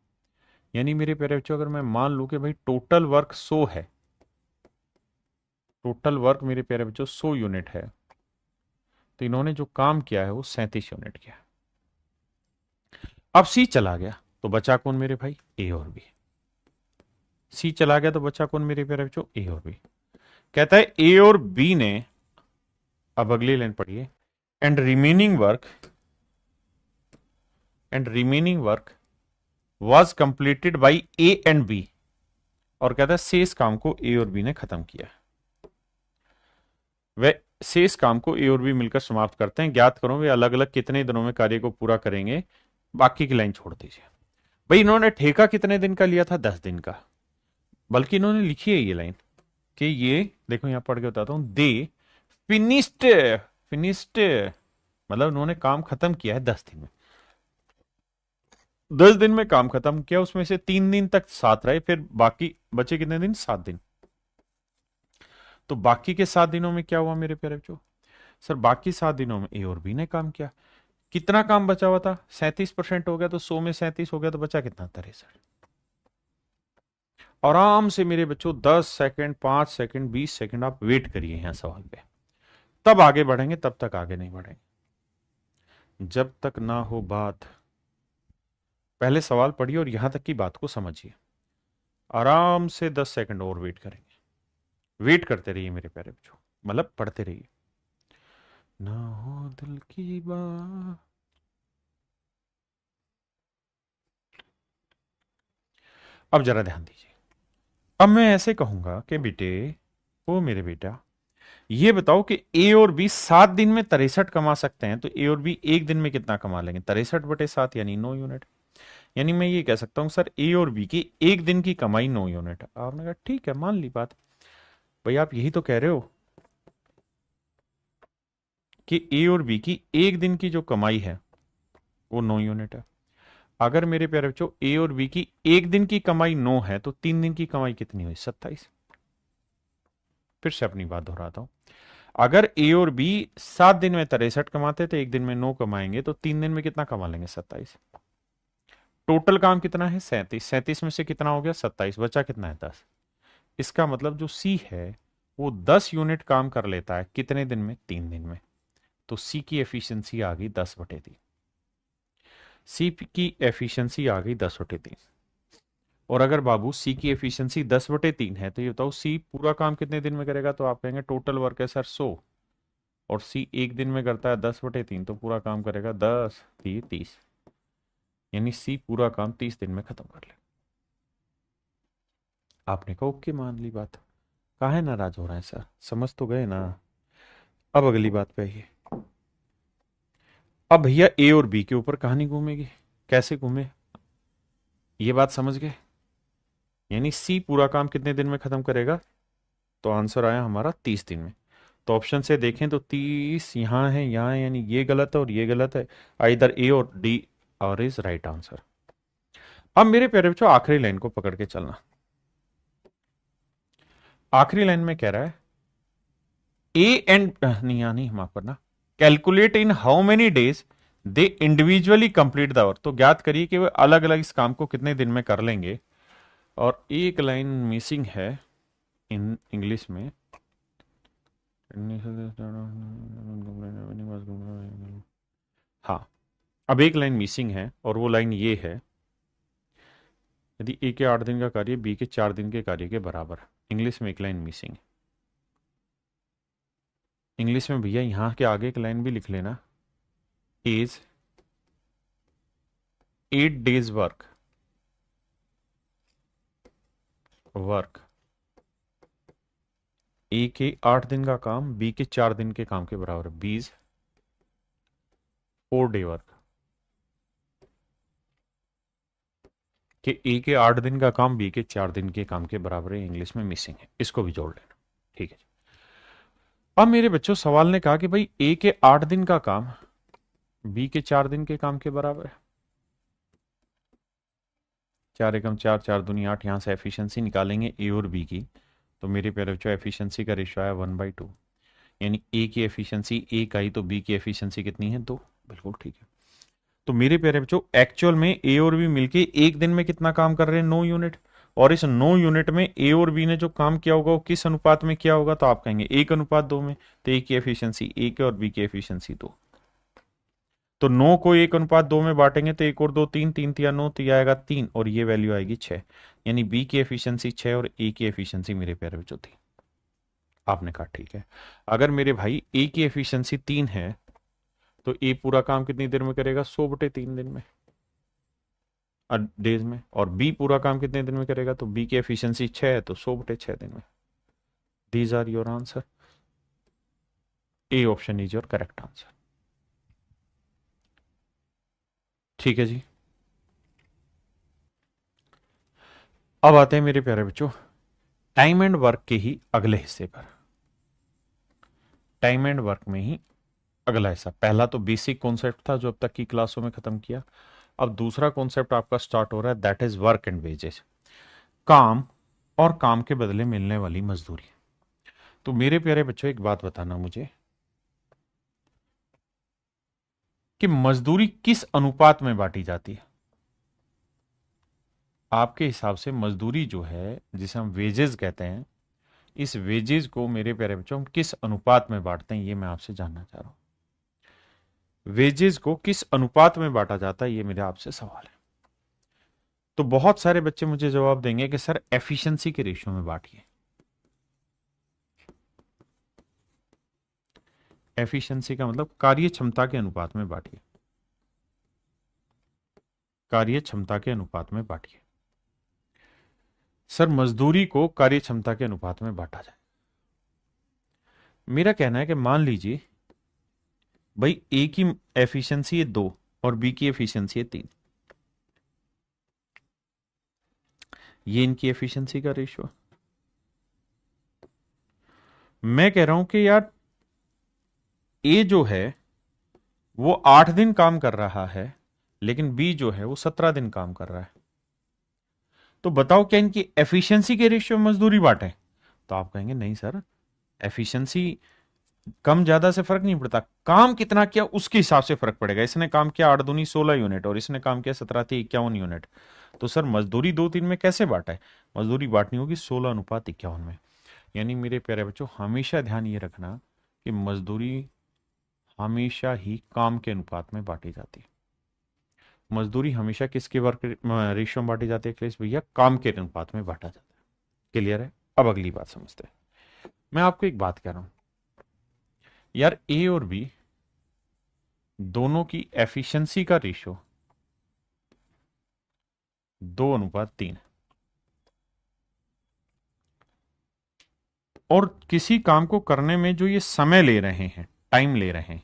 यानी मेरे प्यारे बच्चों, अगर मैं मान लूं कि भाई टोटल वर्क 100 है, टोटल वर्क मेरे प्यारे बच्चों 100 यूनिट है, तो इन्होंने जो काम किया है वो 37 यूनिट किया। अब सी चला गया तो बचा कौन मेरे भाई? ए और बी। सी चला गया तो बचा कौन मेरे प्यारे बच्चों? ए और बी। कहता है ए और बी ने, अब अगली लाइन पढ़िए, and remaining work, and remaining work was completed by A and B. और कहता है शेष काम को ए और बी ने खत्म किया। वे शेष काम को ए और बी मिलकर समाप्त करते हैं। ज्ञात करो वे अलग अलग कितने दिनों में कार्य को पूरा करेंगे। बाकी की लाइन छोड़ दीजिए। भाई इन्होंने ठेका कितने दिन का लिया था? 10 दिन का। बल्कि इन्होंने लिखी है ये लाइन कि ये देखो, यहां पढ़ के बताता हूं, दे फिनिश्ड, फिनिश्ड मतलब उन्होंने काम खत्म किया है 10 दिन में। 10 दिन में काम खत्म किया, उसमें से 3 दिन तक साथ रहे, फिर बाकी बचे कितने दिन? 7 दिन। तो बाकी के 7 दिनों में क्या हुआ मेरे प्यारे बच्चों? सर बाकी 7 दिनों में ए और बी ने काम किया। कितना काम बचा हुआ था? 37% हो गया, तो 100 में 37 हो गया, तो बचा कितना? 63। आराम से मेरे बच्चों 10 सेकंड, 5 सेकंड, 20 सेकंड आप वेट करिए यहां सवाल पे, तब आगे बढ़ेंगे, तब तक आगे नहीं बढ़ेंगे जब तक ना हो बात। पहले सवाल पढ़िए और यहां तक की बात को समझिए। आराम से 10 सेकंड और वेट करेंगे, वेट करते रहिए मेरे प्यारे बच्चों, मतलब पढ़ते रहिए। ना हो दिल की बात। अब जरा ध्यान दीजिए। अब मैं ऐसे कहूंगा कि बेटे, ओ मेरे बेटा, ये बताओ कि ए और बी 7 दिन में 63 कमा सकते हैं, तो ए और बी एक दिन में कितना कमा लेंगे? 63/7 यानी 9 यूनिट। यानी मैं ये कह सकता हूं सर ए और बी की एक दिन की कमाई 9 यूनिट है। आपने कहा ठीक है, मान ली बात। भाई आप यही तो कह रहे हो कि ए और बी की एक दिन की जो कमाई है वो 9 यूनिट है। अगर मेरे प्यारे बच्चों ए और बी की एक दिन की कमाई 9 है, तो 3 दिन की कमाई कितनी हुई? 27। फिर से अपनी बात दोहराता हूं। अगर ए और बी 7 दिन में 63 कमाते, तो एक दिन में 9 कमाएंगे, तो 3 दिन में कितना कमा लेंगे? 27। टोटल काम कितना है? 37। 37 में से कितना हो गया? 27। बचा कितना है? 10। इसका मतलब जो सी है वो 10 यूनिट काम कर लेता है कितने दिन में? 3 दिन में। तो सी की एफिशिएंसी आ गई 10/3। सी की एफिशिएंसी आ गई 10/3। और अगर बाबू सी की एफिशिएंसी 10/3 है, तो ये बताओ सी पूरा काम कितने दिन में करेगा? तो आप कहेंगे टोटल वर्क है सर 100, और सी एक दिन में करता है 10/3, तो पूरा काम करेगा 10 30। यानी सी पूरा काम 30 दिन में खत्म कर ले। आपने कहा ओके, मान ली बात। काहे नाराज हो रहे हैं सर? समझ तो गए ना? अब अगली बात पे आइए। अब भैया ए और बी के ऊपर कहानी घूमेगी। कैसे घूमे? ये बात समझ गए? यानी सी पूरा काम कितने दिन में खत्म करेगा? तो आंसर आया हमारा 30 दिन में। तो ऑप्शन से देखें तो 30 यहां है, यहां है, यानी ये गलत है और ये गलत है। आइदर ए और डी और इज राइट आंसर। अब मेरे प्यारे बच्चों आखिरी लाइन को पकड़ के चलना। आखिरी लाइन में कह रहा है ए एंड नहीं, यहां नहीं, माफ करना, calculate in how many days they individually complete the work. तो ज्ञात करिए कि वे अलग अलग इस काम को कितने दिन में कर लेंगे। और एक लाइन मिसिंग है इन इंग्लिश में। हाँ, अब एक लाइन मिसिंग है और वो लाइन ये है, यदि ए के 8 दिन का कार्य बी के 4 दिन के कार्य के बराबर। इंग्लिश में एक लाइन मिसिंग है। इंग्लिश में भैया यहां के आगे एक लाइन भी लिख लेना, इज 8 days वर्क ए के 8 दिन का काम बी के 4 दिन के काम के बराबर। बीज 4 day वर्क कि ए के 8 दिन का काम बी के 4 दिन के काम के बराबर है। इंग्लिश में मिसिंग है, इसको भी जोड़ लेना। ठीक है। अब मेरे बच्चों सवाल ने कहा कि भाई ए के 8 दिन का काम बी के 4 दिन के काम के बराबर है। 4 एकम 4, 4 दूनी 8। यहां से एफिशिएंसी निकालेंगे ए और बी की, तो मेरे प्यारे बच्चों एफिशिएंसी का रेशियो आया 1/2। यानी ए की एफिशिएंसी 1 आई, तो बी की एफिशिएंसी कितनी है? 2। बिल्कुल ठीक है। तो मेरे प्यारे बच्चों एक्चुअल में ए और बी मिलके एक दिन में कितना काम कर रहे हैं? 9 यूनिट। और इस 9 यूनिट में ए और बी ने जो काम किया होगा वो किस अनुपात में किया होगा? तो आप कहेंगे 1:2 में। तो ए की एफिशिएंसी 1 है और बी की एफिशिएंसी 2। तो 9 को 1:2 में बांटेंगे तो 1 और 2 3, 3 × 3 = 9, तो ये आएगा 3 और ये वैल्यू आएगी 6। यानी बी की एफिशिएंसी 6 और ए की एफिशिएंसी मेरे प्यारे बच्चों थी। आपने कहा ठीक है। अगर मेरे भाई ए की एफिशिएंसी 3 है, तो ए पूरा काम कितनी देर में करेगा? 100/3 दिन में, डेज में। और बी पूरा काम कितने दिन में करेगा? तो बी की एफिशिएंसी 6 है, तो 100/6 दिन में। These are your answer. A option is your correct answer. ठीक है जी। अब आते हैं मेरे प्यारे बच्चों टाइम एंड वर्क के ही अगले हिस्से पर। टाइम एंड वर्क में ही अगला हिस्सा। पहला तो बेसिक कॉन्सेप्ट था जो अब तक की क्लासों में खत्म किया। अब दूसरा कॉन्सेप्ट आपका स्टार्ट हो रहा है, that is work and wages. काम और काम के बदले मिलने वाली मजदूरी। तो मेरे प्यारे बच्चों एक बात बताना मुझे कि मजदूरी किस अनुपात में बांटी जाती है? आपके हिसाब से मजदूरी जो है, जिसे हम वेजेस कहते हैं, इस वेजेस को मेरे प्यारे बच्चों हम किस अनुपात में बांटते हैं, ये मैं आपसे जानना चाह रहा हूं। वेजेस को किस अनुपात में बांटा जाता है, ये मेरे आपसे सवाल है। तो बहुत सारे बच्चे मुझे जवाब देंगे कि सर एफिशिएंसी के रेशियो में बांटिए। एफिशिएंसी का मतलब कार्य क्षमता के अनुपात में बांटिए, कार्य क्षमता के अनुपात में बांटिए। सर मजदूरी को कार्य क्षमता के अनुपात में बांटा जाए। मेरा कहना है कि मान लीजिए भाई ए की एफिशिएंसी है 2 और बी की एफिशिएंसी है 3, ये इनकी एफिशिएंसी का रेशियो। मैं कह रहा हूं कि यार ए जो है वो 8 दिन काम कर रहा है, लेकिन बी जो है वो 17 दिन काम कर रहा है। तो बताओ क्या इनकी एफिशिएंसी के रेशियो में मजदूरी बांटे? तो आप कहेंगे नहीं सर, एफिशिएंसी कम ज्यादा से फर्क नहीं पड़ता, काम कितना किया उसके हिसाब से फर्क पड़ेगा। इसने काम किया 8 दूनी 16 यूनिट और इसने काम किया 17 थी 51 यूनिट। तो सर मजदूरी 2-3 में कैसे बांटा है? मजदूरी बांटनी होगी 16:51 में। यानी मेरे प्यारे बच्चों हमेशा ध्यान ये रखना कि मजदूरी हमेशा ही काम के अनुपात में बांटी जाती है। मजदूरी हमेशा किसके वर्क रेशियो में बांटी जाती है अखिलेश भैया? काम के अनुपात में बांटा जाता है। क्लियर है? अब अगली बात समझते हैं। मैं आपको एक बात कह रहा हूं यार, ए और बी दोनों की एफिशिएंसी का रेशियो 2:3, और किसी काम को करने में जो ये समय ले रहे हैं, टाइम ले रहे हैं,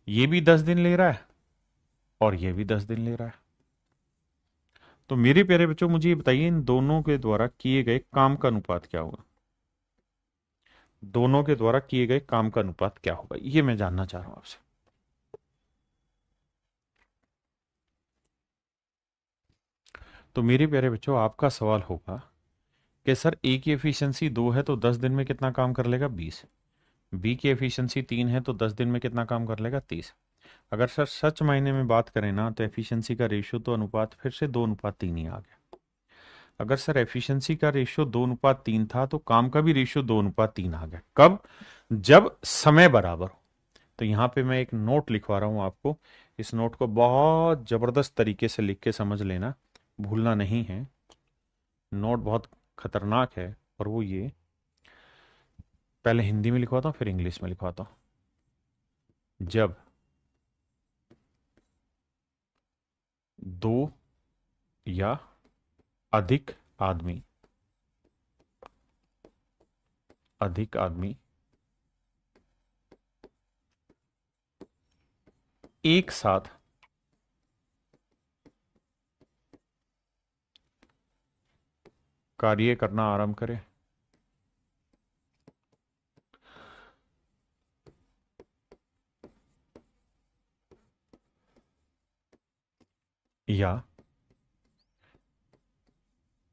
ये भी 10 दिन ले रहा है और ये भी 10 दिन ले रहा है। तो मेरे प्यारे बच्चों मुझे ये बताइए इन दोनों के द्वारा किए गए काम का अनुपात क्या होगा? दोनों के द्वारा किए गए काम का अनुपात क्या होगा, ये मैं जानना चाह रहा हूं आपसे। तो मेरे प्यारे बच्चों आपका सवाल होगा कि सर ए की एफिशिएंसी 2 है तो 10 दिन में कितना काम कर लेगा? 20। बी की एफिशिएंसी 3 है तो 10 दिन में कितना काम कर लेगा? 30। अगर सर सच मायने में बात करें ना तो एफिशिएंसी का रेशियो तो अनुपात फिर से 2:3 ही आ गया। अगर सर एफिशिएंसी का रेशियो 2:3 था तो काम का भी रेशियो 2:3 आ गया। कब? जब समय बराबर हो। तो यहां पे मैं एक नोट लिखवा रहा हूं आपको, इस नोट को बहुत जबरदस्त तरीके से लिख के समझ लेना, भूलना नहीं है। नोट बहुत खतरनाक है, और वो ये, पहले हिंदी में लिखवाता हूं फिर इंग्लिश में लिखवाता हूं। जब दो या अधिक आदमी अधिक आदमी एक साथ कार्य करना आरंभ करें या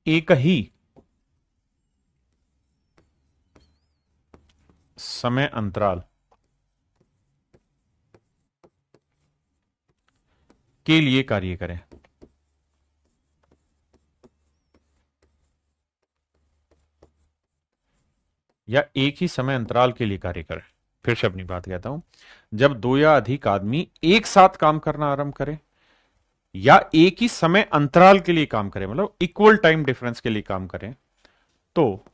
एक ही समय अंतराल के लिए कार्य करें, या एक ही समय अंतराल के लिए कार्य करें। फिर से अपनी बात कहता हूं, जब दो या अधिक आदमी एक साथ काम करना आरंभ करें या एक ही समय अंतराल के लिए काम करें, मतलब इक्वल टाइम डिफरेंस के लिए काम करें, तो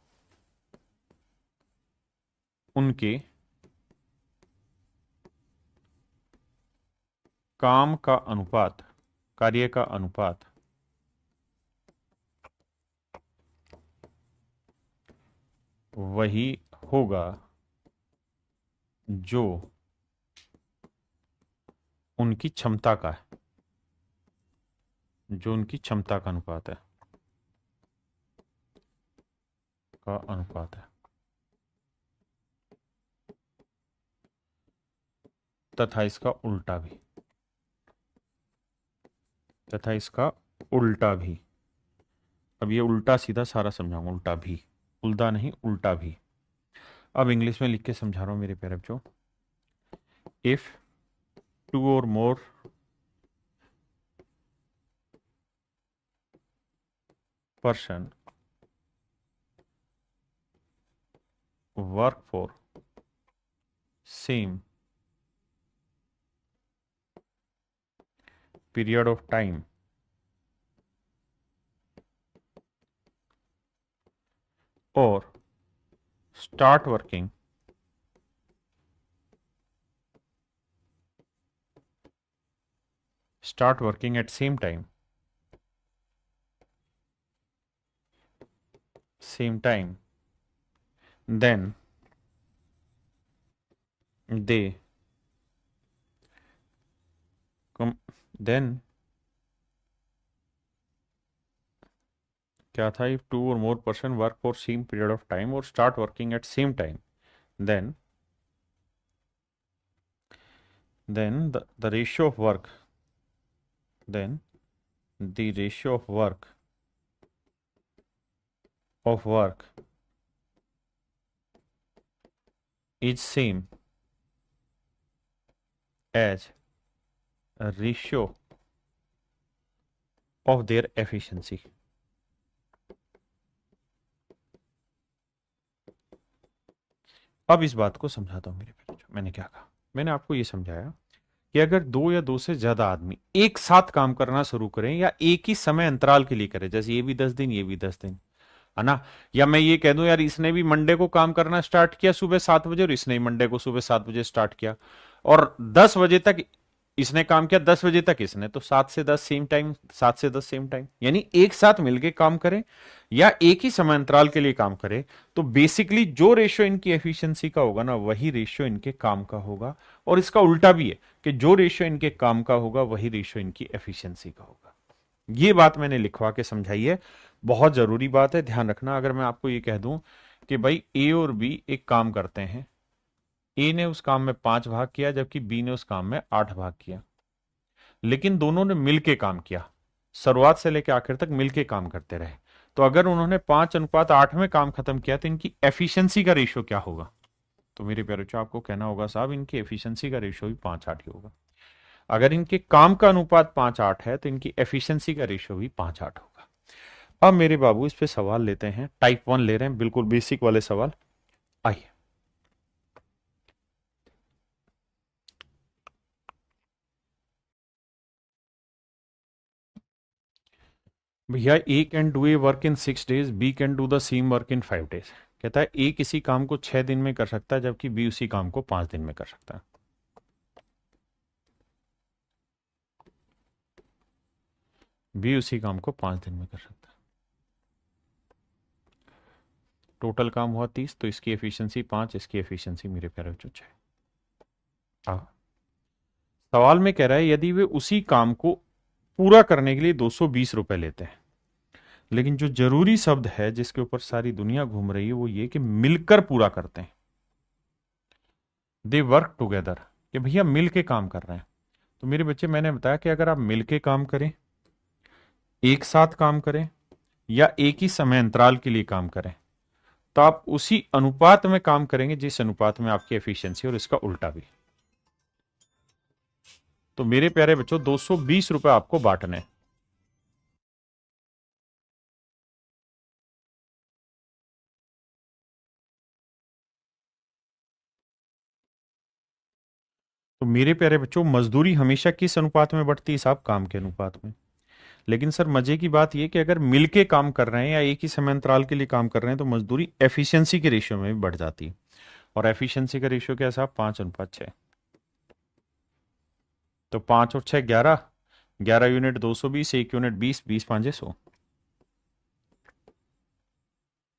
उनके काम का अनुपात, कार्य का अनुपात वही होगा जो उनकी क्षमता का है, जो उनकी क्षमता का अनुपात है, का अनुपात है। तथा इसका उल्टा भी, तथा इसका उल्टा भी। अब ये उल्टा सीधा सारा समझाऊंगा, उल्टा भी, उल्टा नहीं उल्टा भी। अब इंग्लिश में लिख के समझा रहा हूं मेरे प्यारे बच्चों। इफ टू और more person work for same period of time और start working start working at same time, then they come, then क्या था, if two or more person work for same period of time or start working at same time, then the ratio of work, then the ratio of work is same as a ratio of their efficiency. अब इस बात को समझाता हूं मेरे बच्चों। मैंने क्या कहा, मैंने आपको ये समझाया कि अगर दो या दो से ज्यादा आदमी एक साथ काम करना शुरू करें या एक ही समय अंतराल के लिए करें, जैसे ये भी 10 दिन ये भी 10 दिन, है ना, या मैं ये कह दूं यार इसने भी मंडे को काम करना स्टार्ट किया सुबह 7 बजे और इसने मंडे को सुबह 7 बजे स्टार्ट किया और 10 बजे तक इसने काम किया, 10 बजे तक इसने, तो 7 से 10 सेम टाइम, 7 से 10 सेम टाइम, यानी एक साथ मिलके काम करें या एक ही समय अंतराल के लिए काम करें, तो बेसिकली जो रेशियो इनकी एफिशिएंसी का होगा ना वही रेशियो इनके काम का होगा। और इसका उल्टा भी है कि जो रेशियो इनके काम का होगा वही रेशियो इनकी एफिशिएंसी का होगा। ये बात मैंने लिखवा के समझाई है, बहुत जरूरी बात है, ध्यान रखना। अगर मैं आपको ये कह दूं कि भाई ए और बी एक काम करते हैं, ए ने उस काम में 5 भाग किया जबकि बी ने उस काम में 8 भाग किया, लेकिन दोनों ने मिलके काम किया, शुरुआत से लेकर आखिर तक मिलके काम करते रहे, तो अगर उन्होंने 5:8 में काम खत्म किया तो इनकी एफिशिएंसी का रेशियो क्या होगा? तो मेरे प्यारे बच्चों आपको कहना होगा साहब इनकी एफिशिएंसी का रेशियो भी 5:8 ही होगा। अगर इनके काम का अनुपात 5:8 है तो इनकी एफिशिएंसी का रेशियो भी 5:8 होगा। अब मेरे बाबू इस पे सवाल लेते हैं, टाइप 1 ले रहे हैं, बिल्कुल बेसिक वाले सवाल। आइए भैया, A can do a work in 6 days, B can do the same work in 5 days। कहता है ए किसी काम को 6 दिन में कर सकता है जबकि बी उसी काम को 5 दिन में कर सकता है। बी उसी काम को 5 दिन में कर सकता है। टोटल काम हुआ 30, तो इसकी एफिशिएंसी 5, इसकी एफिशिएंसी मेरे प्यारे बच्चों 6। सवाल में कह रहा है यदि वे उसी काम को पूरा करने के लिए 220 रुपए लेते हैं, लेकिन जो जरूरी शब्द है जिसके ऊपर सारी दुनिया घूम रही है वो ये कि मिलकर पूरा करते हैं, दे वर्क टुगेदर, कि भैया मिलके काम कर रहे हैं। तो मेरे बच्चे मैंने बताया कि अगर आप मिलके काम करें, एक साथ काम करें या एक ही समय अंतराल के लिए काम करें, तो आप उसी अनुपात में काम करेंगे जिस अनुपात में आपकी एफिशिएंसी, और इसका उल्टा भी। तो मेरे प्यारे बच्चों 220 रुपए आपको बांटने हैं। तो मेरे प्यारे बच्चों मजदूरी हमेशा किस अनुपात में बढ़ती है साहब? काम के अनुपात में। लेकिन सर मजे की बात यह कि अगर मिलके काम कर रहे हैं या एक ही समय अंतराल के लिए काम कर रहे हैं तो मजदूरी एफिशिएंसी के रेशियो में भी बढ़ जाती है। और एफिशिएंसी का रेशियो क्या है साहब? 5:6। तो 5 और 6 11, 11 यूनिट 220, 1 यूनिट 20, 20 5 100,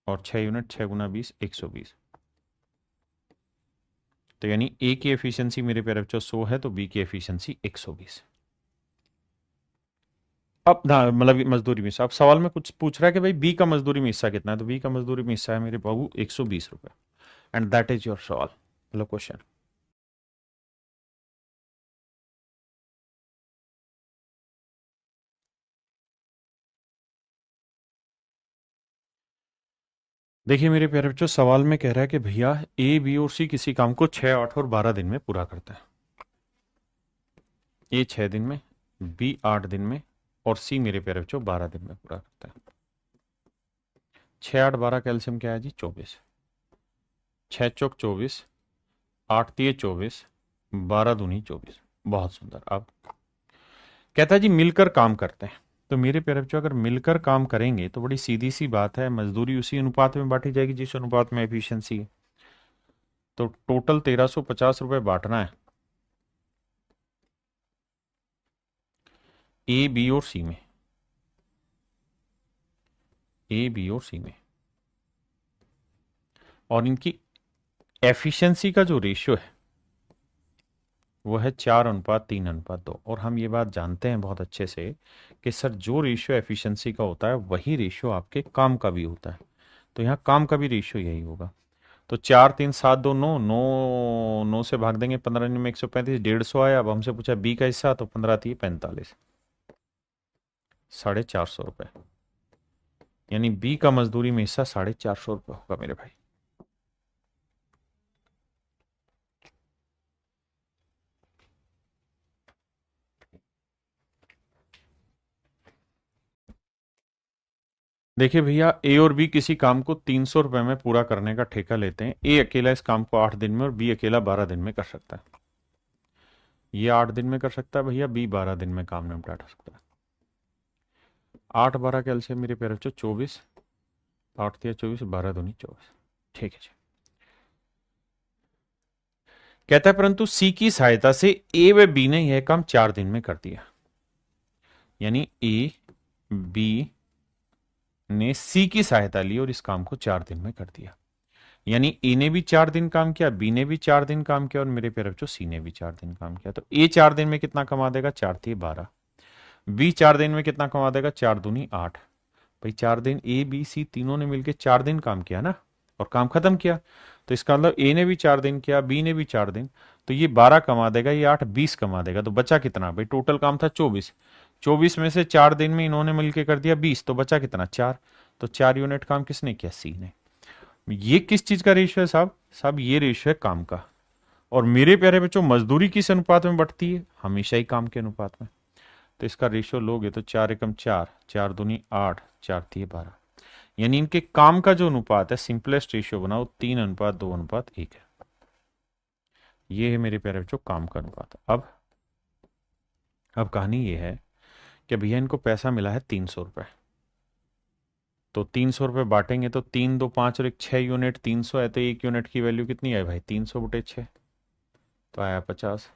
और 6 यूनिट 6 गुना 20 120। तो यानी ए की एफिशिएंसी मेरे प्यारे बच्चों 100 है तो बी की एफिशिएंसी 120। अब मतलब मजदूरी में अब सवाल में कुछ पूछ रहा है कि भाई बी का मजदूरी में हिस्सा कितना है, तो बी का मजदूरी में हिस्सा है मेरे बाबू 120 रुपए, एंड दैट इज योर सवाल, मतलब क्वेश्चन। देखिए मेरे प्यारे बच्चों सवाल में कह रहा है कि भैया ए बी और सी किसी काम को 6, 8 और 12 दिन में पूरा करता है। ए 6 दिन में, बी 8 दिन में, और सी मेरे प्यारे बच्चों 12 दिन में पूरा करता है। 6 8 12 कैल्शियम क्या है जी? 24। 6 चौक 24, 8 तिये 24, 12 दूनी 24। बहुत सुंदर। अब कहता है जी मिलकर काम करते हैं, तो मेरे प्यारे बच्चों अगर मिलकर काम करेंगे तो बड़ी सीधी सी बात है, मजदूरी उसी अनुपात में बांटी जाएगी जिस अनुपात में एफिशिएंसी है। तो टोटल 1350 रुपए बांटना है, ए बी और सी में, ए बी और सी में, और इनकी एफिशिएंसी का जो रेशियो है वो है 4:3:2। और हम ये बात जानते हैं बहुत अच्छे से कि सर जो रेशियो एफिशिएंसी का होता है वही रेशियो आपके काम का भी होता है। तो यहाँ काम का भी रेशियो यही होगा। तो 4, 3, 7, 2, 9, 9 से भाग देंगे 15 में 135, 150 आया। अब हमसे पूछा बी का हिस्सा, तो 15×3=45, 450 रुपये। यानी बी का मजदूरी में हिस्सा 450 रुपये होगा मेरे भाई। देखिए भैया, ए और बी किसी काम को 300 रुपये में पूरा करने का ठेका लेते हैं। ए अकेला इस काम को 8 दिन में और बी अकेला 12 दिन में कर सकता है। ये 8 दिन में कर सकता है भैया, बी 12 दिन में काम निपटा सकता है। 8 12 कैलसियम मेरे पैर बच्चों 24, 8×3=24, 12×2=24। ठीक है जी। कहता है परंतु सी की सहायता से ए व बी ने यह काम 4 दिन में कर दिया। यानी ए बी ने सी की सहायता ली और इस काम को 4 दिन में कर दिया। यानी ए ने भी 4 दिन काम किया, बी ने भी 4 दिन काम किया और मेरे प्यारे बच्चों सी ने भी 4 दिन काम किया। तो ए 4 दिन में कितना कमा देगा? 4×3=12। बी 4 दिन में कितना कमा देगा? 4×2=8। भाई 4 दिन ए बी सी तीनों ने मिलकर 4 दिन काम किया ना, और काम खत्म किया। तो इसका मतलब ए ने भी 4 दिन किया, बी ने भी 4 दिन, तो ये 12 कमा देगा, ये 8 20 कमा देगा। तो बचा कितना भाई? टोटल काम था 24, 24 में से 4 दिन में इन्होंने मिलकर कर दिया 20, तो बचा कितना? 4। तो 4 यूनिट काम किसने किया? सी ने। ये किस चीज का रेशियो है साहब? साहब ये रेशियो है काम का। और मेरे प्यारे बच्चों मजदूरी किस अनुपात में बढ़ती है? हमेशा ही काम के अनुपात में। तो इसका रेशियो लोगे तो 4×1=4, 4×2=8, 4×3=12। यानी इनके काम का जो अनुपात है, सिंपलेस्ट रेशियो बनाओ, 3:2:1 है। ये है मेरे प्यारे बच्चों काम का अनुपात। अब कहानी ये है कि भैया इनको पैसा मिला है 300 रुपए। तो 300 रुपये बांटेंगे तो 3×2=5 और 6 यूनिट 300 है, तो 1 यूनिट की वैल्यू कितनी है भाई? 300/6, तो आया 50।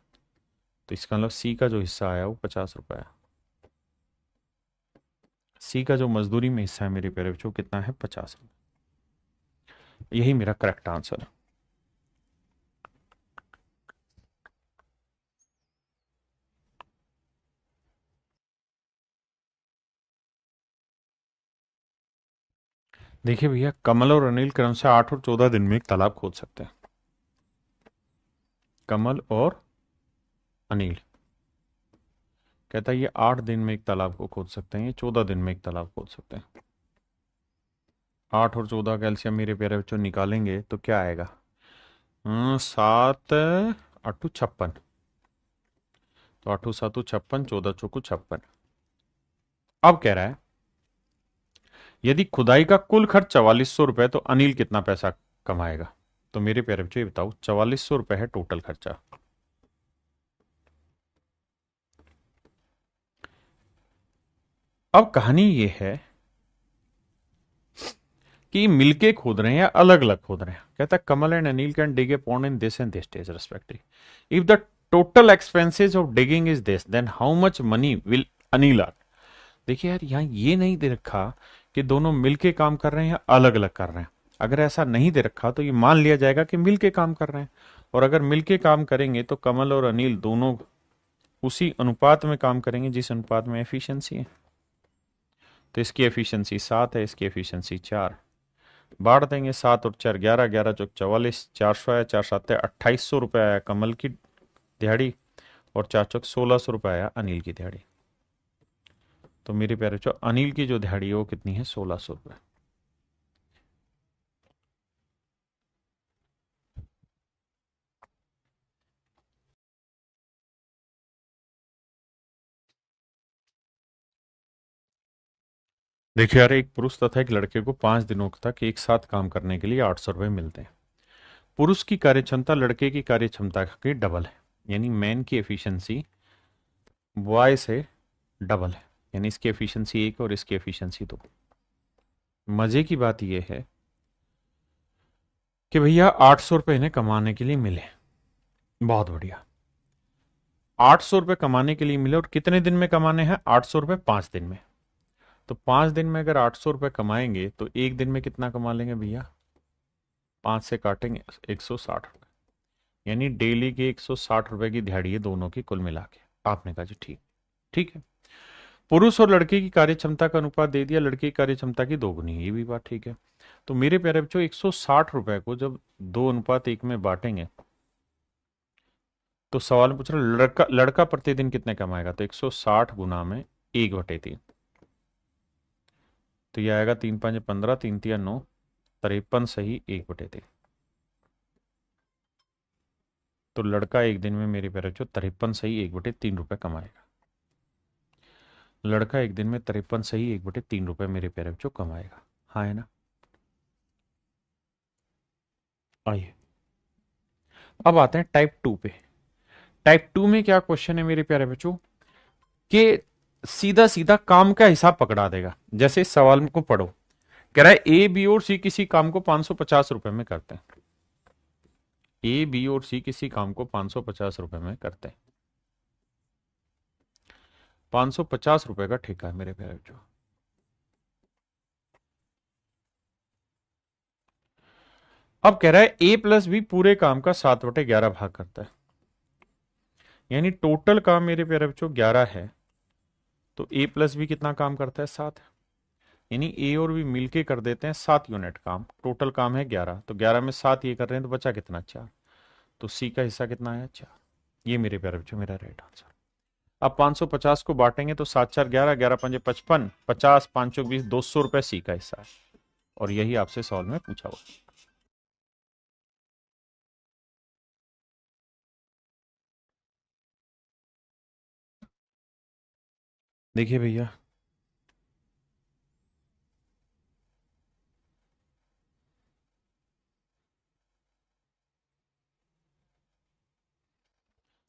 तो इसका मतलब सी का जो हिस्सा आया वो 50 रुपये आया। सी का जो मजदूरी में हिस्सा है मेरे प्यारे बच्चों कितना है? 50। यही मेरा करेक्ट आंसर है। देखिए भैया, कमल और अनिल क्रम से 8 और 14 दिन में एक तालाब खोद सकते हैं। कमल और अनिल कहता है ये 8 दिन में एक तालाब को खोद सकते हैं, ये 14 दिन में एक तालाब खोद सकते हैं। 8 और 14 कैल्शियम मेरे प्यारे बच्चों निकालेंगे तो क्या आएगा? 7×8=56। तो 8×7=56, 14×4=56। अब कह रहा है यदि खुदाई का कुल खर्च 4400 रुपए तो अनिल कितना पैसा कमाएगा? तो मेरे प्यारे बच्चों ये बताओ, 4400 रुपए है टोटल खर्चा। अब कहानी ये है कि मिलके खोद रहे हैं या अलग अलग खोद रहे हैं। कहता है Kamal and Anil can dig a pond in this and this stage respectively. If the total expenses of digging is this then how much money will Anil earn? देखिए यार, यहाँ ये नहीं दे रखा कि दोनों मिलके काम कर रहे हैं या अलग अलग कर रहे हैं। अगर ऐसा नहीं दे रखा तो ये मान लिया जाएगा कि मिलके काम कर रहे हैं। और अगर मिलके काम करेंगे तो कमल और अनिल दोनों उसी अनुपात में काम करेंगे जिस अनुपात में एफिशिएंसी है। तो इसकी एफिशिएंसी 7 है, इसकी एफिशिएंसी 4। बांट देंगे 7 और 4 11, 11×4=44, 400 आया, 4×7=2800 रुपये आया कमल की दिहाड़ी, और 4×1600 रुपये आया अनिल की दिहाड़ी। तो मेरे प्यारे बच्चों अनिल की जो दिहाड़ी है वो कितनी है? 1600 रुपये। देखिए यार, एक पुरुष तथा एक लड़के को 5 दिनों तक एक साथ काम करने के लिए 800 रुपये मिलते हैं। पुरुष की कार्यक्षमता लड़के की कार्यक्षमता की डबल है, यानी मैन की एफिशिएंसी बॉय से डबल है। यानी इसकी एफिशिएंसी 1 और इसकी एफिशिएंसी 2। मजे की बात यह है कि भैया 800 रुपये इन्हें कमाने के लिए मिले। बहुत बढ़िया। 800 रुपए कमाने के लिए मिले और कितने दिन में कमाने हैं? 800 रुपए 5 दिन में। तो 5 दिन में अगर 800 रुपए कमाएंगे तो एक दिन में कितना कमा लेंगे भैया? 5 से काटेंगे 160 रुपए, यानी डेली के 160 रुपए की दिहाड़ी है दोनों की कुल मिला के। आपने कहा जी ठीक। ठीक है। पुरुष और लड़के की कार्य क्षमता का अनुपात दे दिया, लड़के की कार्य क्षमता की दोगुनी, ये भी बात ठीक है। तो मेरे प्यारे बच्चों 160 रुपए को जब 2:1 में बांटेंगे तो सवाल में पूछ रहा लड़का लड़का प्रतिदिन कितने कमाएगा? तो 160 गुना में 1/3, तो यह आएगा 3×5 = 15, 3×3 = 9, 53 सही 1/3। तो लड़का एक दिन में मेरे प्यारे बच्चों 53 सही 1/3 रुपए कमाएगा। लड़का एक दिन में 53 सही 1/3 रुपए मेरे प्यारे बच्चों कमाएगा। हाँ है ना? आइए अब आते हैं टाइप 2 पे। टाइप 2 में क्या क्वेश्चन है मेरे प्यारे बच्चों कि सीधा सीधा काम का हिसाब पकड़ा देगा। जैसे इस सवाल को पढ़ो, कह रहा है ए बी और सी किसी काम को 550 रुपए में करते हैं। ए बी और सी किसी काम को 550 रुपए में करते हैं। 550 रुपए का ठेका है मेरे प्यारे बच्चों। अब कह रहा है ए प्लस बी पूरे काम का 7/11 भाग करता है, यानी टोटल काम मेरे प्यारे बच्चों 11 है, तो ए प्लस बी कितना काम करता है? 7। यानी ए और बी मिलके कर देते हैं 7 यूनिट काम। टोटल काम है 11, तो 11 में 7 ये कर रहे हैं तो बचा कितना? 4। तो सी का हिस्सा कितना आया? 4। ये मेरे प्यारे बच्चों मेरा राइट आंसर। अब 550 को बांटेंगे तो 7×4 = 11, 11×5 = 55, 50, 5×20, 200 रुपए सी का हिस्सा है। और यही आपसे सवाल में पूछा हुआ। देखिए भैया,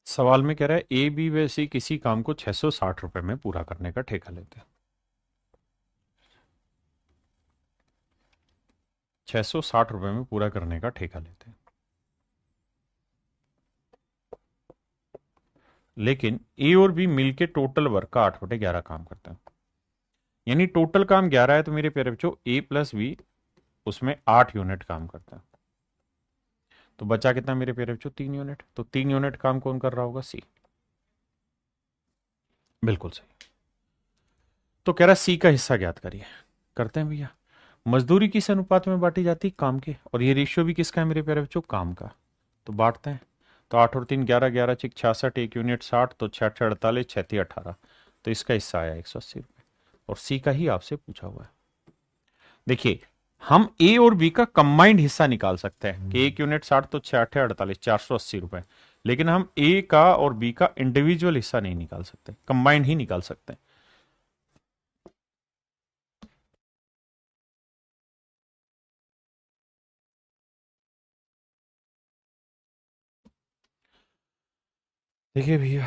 सवाल में कह रहा है ए बी व सी किसी काम को 660 रुपए में पूरा करने का ठेका लेते हैं। 660 रुपए में पूरा करने का ठेका लेते हैं, लेकिन ए और बी मिलके टोटल वर्क का 8/11 काम करते हैं। यानी टोटल काम 11 है, तो मेरे प्यारे बच्चों ए प्लस बी उसमें 8 यूनिट काम करता है। तो बचा कितना मेरे प्यारे बच्चों? 3 यूनिट। तो 3 यूनिट काम कौन कर रहा होगा? सी। बिल्कुल सही। तो कह रहा सी का हिस्सा ज्ञात करिए। करते हैं भैया। मजदूरी किस अनुपात में बांटी जाती? काम के। और ये रेशियो भी किसका है मेरे प्यारे बच्चों? काम का। तो बांटते हैं। तो 8 और 3 11, 11 6 66, 1 यूनिट 60, तो 6 6 48, 6 3 18, तो इसका हिस्सा आया 180 रुपये। और सी का ही आपसे पूछा हुआ है। देखिए, हम ए और बी का कंबाइंड हिस्सा निकाल सकते हैं कि 1 यूनिट 60, तो 6 8 48, 480 रुपए। लेकिन हम ए का और बी का इंडिविजुअल हिस्सा नहीं निकाल सकते, कंबाइंड ही निकाल सकते हैं। देखिए भैया,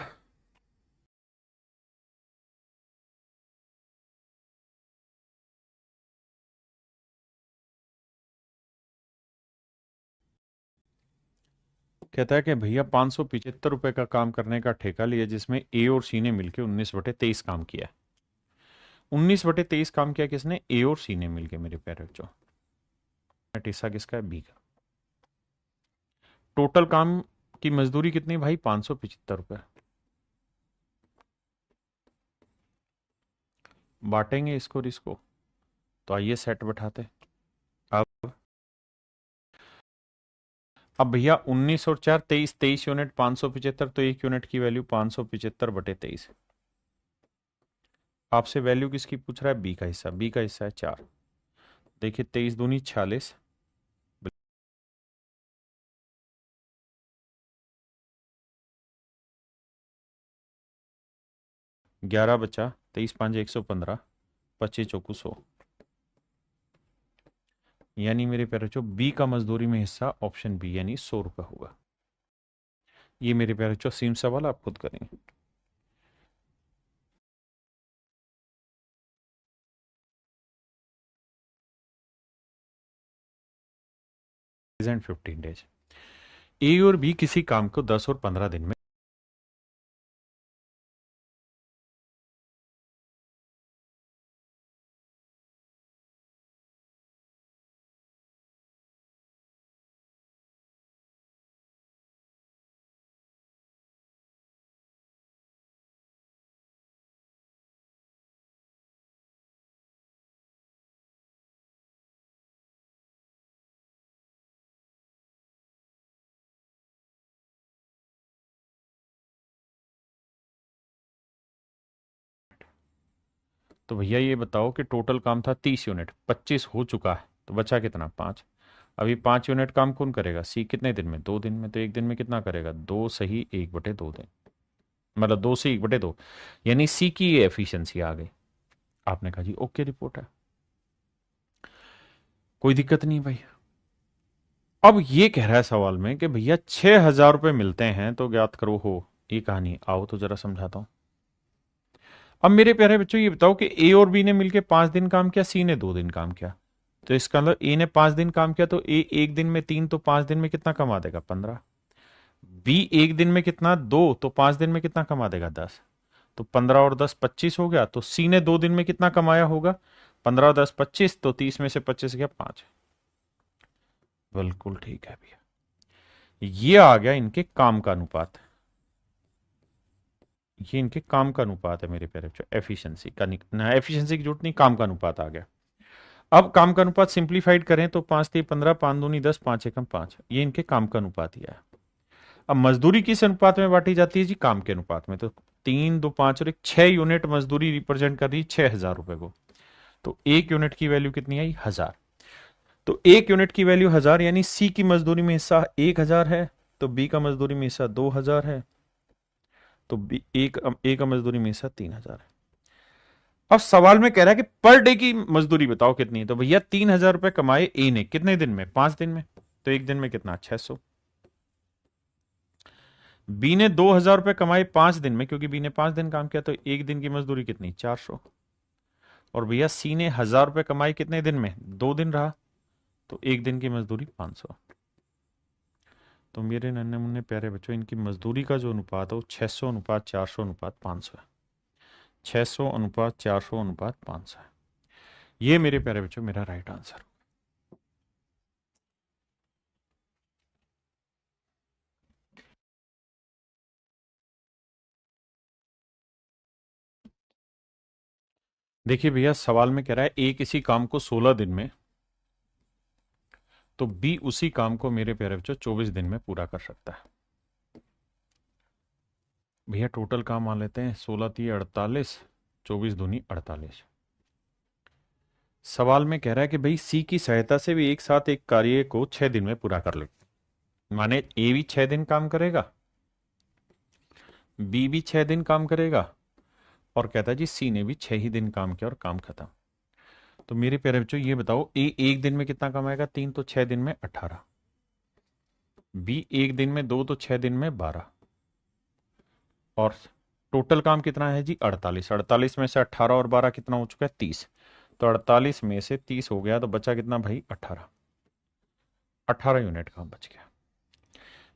कहता है कि भैया 575 रुपए का काम करने का ठेका लिया, जिसमें ए और सी ने मिलकर 19/23 काम किया। 19/23 काम किया किसने? ए और सी ने मिलकर मेरे प्यारे बच्चों। हिस्सा किसका है? बी का। टोटल काम की मजदूरी कितनी भाई? 575 रुपए। बांटेंगे इसको और इसको, तो आइए सेट बैठाते। अब अब भैया 19 और 4 23, 23 यूनिट 575, तो 1 यूनिट की वैल्यू 575/23। आपसे वैल्यू किसकी पूछ रहा है? बी का हिस्सा। बी का हिस्सा है 4। देखिए 23 दूनी 46, 11 बचा, 23 5 115, 25 चौकू 100। यानी मेरे प्यारे बच्चों बी का मजदूरी में हिस्सा ऑप्शन बी यानी 100 रुपए होगा। ये मेरे प्यारे बच्चों सेम सवाल आप खुद करेंगे। 15 डेज। ए और बी किसी काम को 10 और 15 दिन में तो भैया ये बताओ कि टोटल काम था 30 यूनिट, 25 हो चुका है, तो बचा कितना, 5। अभी 5 यूनिट काम कौन करेगा, सी कितने दिन में, 2 दिन में। तो एक दिन में कितना करेगा, 2 सही 1/2 दिन, मतलब 2 से 1/2, यानी सी की ये एफिशिएंसी आ गई। आपने कहा जी ओके रिपोर्ट है, कोई दिक्कत नहीं भाई। अब ये कह रहा है सवाल में कि भैया 6,000 रुपए मिलते हैं तो ज्ञात करो हो ये कहानी। आओ तो जरा समझाता हूं। अब मेरे प्यारे बच्चों ये बताओ कि ए और बी ने मिलकर 5 दिन काम किया, सी ने 2 दिन काम किया। तो इसका मतलब ए ने 5 दिन काम किया तो ए एक दिन में 3, तो 5 दिन में कितना कमा देगा, 15। बी एक दिन में कितना, 2, तो 5 दिन में कितना कमा देगा, 10। तो 15 और 10 25 हो गया। तो सी ने 2 दिन में कितना कमाया होगा, 15 और 10 25, तो 30 में से 25 गया 5। बिल्कुल ठीक है भैया, ये आ गया इनके काम का अनुपात। ये इनके काम का अनुपात है मेरे प्यारे बच्चों, एफिशिएंसी का ना, एफिशिएंसी की जरूरत नहीं, काम का अनुपात आ गया। अब काम का अनुपात सिंप्लीफाइड करें तो 5 3 15, 5 दूनी 10, 5 एकम 5, ये इनके काम का अनुपात ही है। अब मजदूरी किस अनुपात में बांटी जाती है जी, काम के अनुपात में। तो 3 2 5 और 1 6 यूनिट मजदूरी रिप्रेजेंट कर रही 6,000 रुपए को। तो 1 यूनिट की वैल्यू कितनी आई, 1000। तो 1 यूनिट की वैल्यू 1000, यानी सी की मजदूरी में हिस्सा 1000 है, तो बी का मजदूरी में हिस्सा 2000 है, तो बी ए का मजदूरी में हिस्सा 3000 है। अब सवाल में कह रहा है कि पर डे की मजदूरी बताओ कितनी है। तो भैया 3000 रुपए कमाए ए ने कितने दिन में, 5 दिन में। तो एक दिन में कितना, 600। बी ने 2000 रुपए कमाए 5 दिन में, क्योंकि बी ने 5 दिन काम किया, तो एक दिन की मजदूरी कितनी, 400। और भैया सी ने 1000 रुपए कमाए कितने दिन में, 2 दिन रहा, तो एक दिन की मजदूरी 500। तो मेरे नन्हे मुन्ने प्यारे बच्चों, इनकी मजदूरी का जो अनुपात है वो 600 अनुपात 400 अनुपात 500 है। 600 अनुपात 400 अनुपात 500 है। ये मेरे प्यारे बच्चों मेरा राइट आंसर। देखिए भैया सवाल में कह रहा है ए किसी काम को 16 दिन में, तो बी उसी काम को मेरे प्यारे बच्चों 24 दिन में पूरा कर सकता है। भैया टोटल काम मान लेते हैं, 16 3 48, 24 दूनी 48। सवाल में कह रहा है कि भाई सी की सहायता से भी एक साथ एक कार्य को 6 दिन में पूरा कर ले। माने ए भी 6 दिन काम करेगा, बी भी 6 दिन काम करेगा, और कहता है जी सी ने भी 6 ही दिन काम किया और काम खत्म। तो मेरे प्यारे बच्चों ये बताओ, ए एक दिन में कितना कमाएगा, 3, तो 6 दिन में 18। बी एक दिन में 2, तो 6 दिन में 12। और टोटल काम कितना है जी, 48। 48 में से 18 और 12 कितना हो चुका है, 30। तो 48 में से 30 हो गया, तो बचा कितना भाई, 18। 18 यूनिट काम बच गया।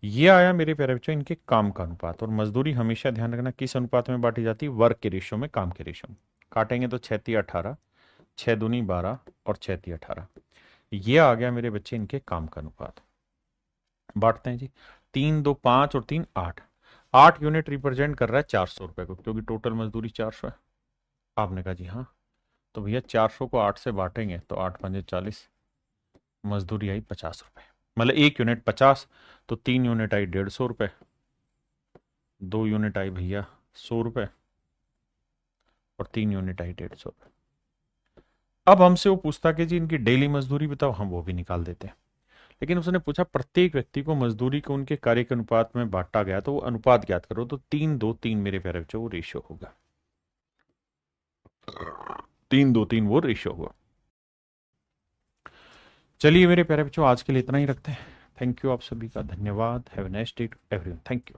ये आया मेरे प्यारे बच्चों इनके काम का अनुपात। और मजदूरी हमेशा ध्यान रखना किस अनुपात में बांटी जाती है, वर्क के रेशियो में, काम के रेशियो में। काटेंगे तो 6 3 18, 6 दूनी 12 और 6 3 18। ये आ गया मेरे बच्चे इनके काम का अनुपात। बांटते हैं जी, 3 2 5 और 3 8। 8 यूनिट रिप्रेजेंट कर रहा है 400 रुपए को, क्योंकि टोटल मजदूरी 400 है। आपने कहा जी हाँ। तो भैया 400 को 8 से बांटेंगे तो 8 5 40, मजदूरी आई 50 रुपए, मतलब 1 यूनिट 50। तो 3 यूनिट आई 150 रुपए, 2 यूनिट आई भैया 100 रुपए, और 3 यूनिट आई 150 रुपए। अब हमसे वो पूछता कि जी इनकी डेली मजदूरी बताओ, हम वो भी निकाल देते हैं। लेकिन उसने पूछा प्रत्येक व्यक्ति को मजदूरी को उनके कार्य के अनुपात में बांटा गया, तो वो अनुपात ज्ञात करो। तो 3 2 3 मेरे प्यारे बच्चों वो रेशियो होगा, 3 2 3 वो रेशियो होगा। चलिए मेरे प्यारे बच्चों आज के लिए इतना ही रखते हैं। थैंक यू आप सभी का, धन्यवाद। Have a nice day to everyone, thank you.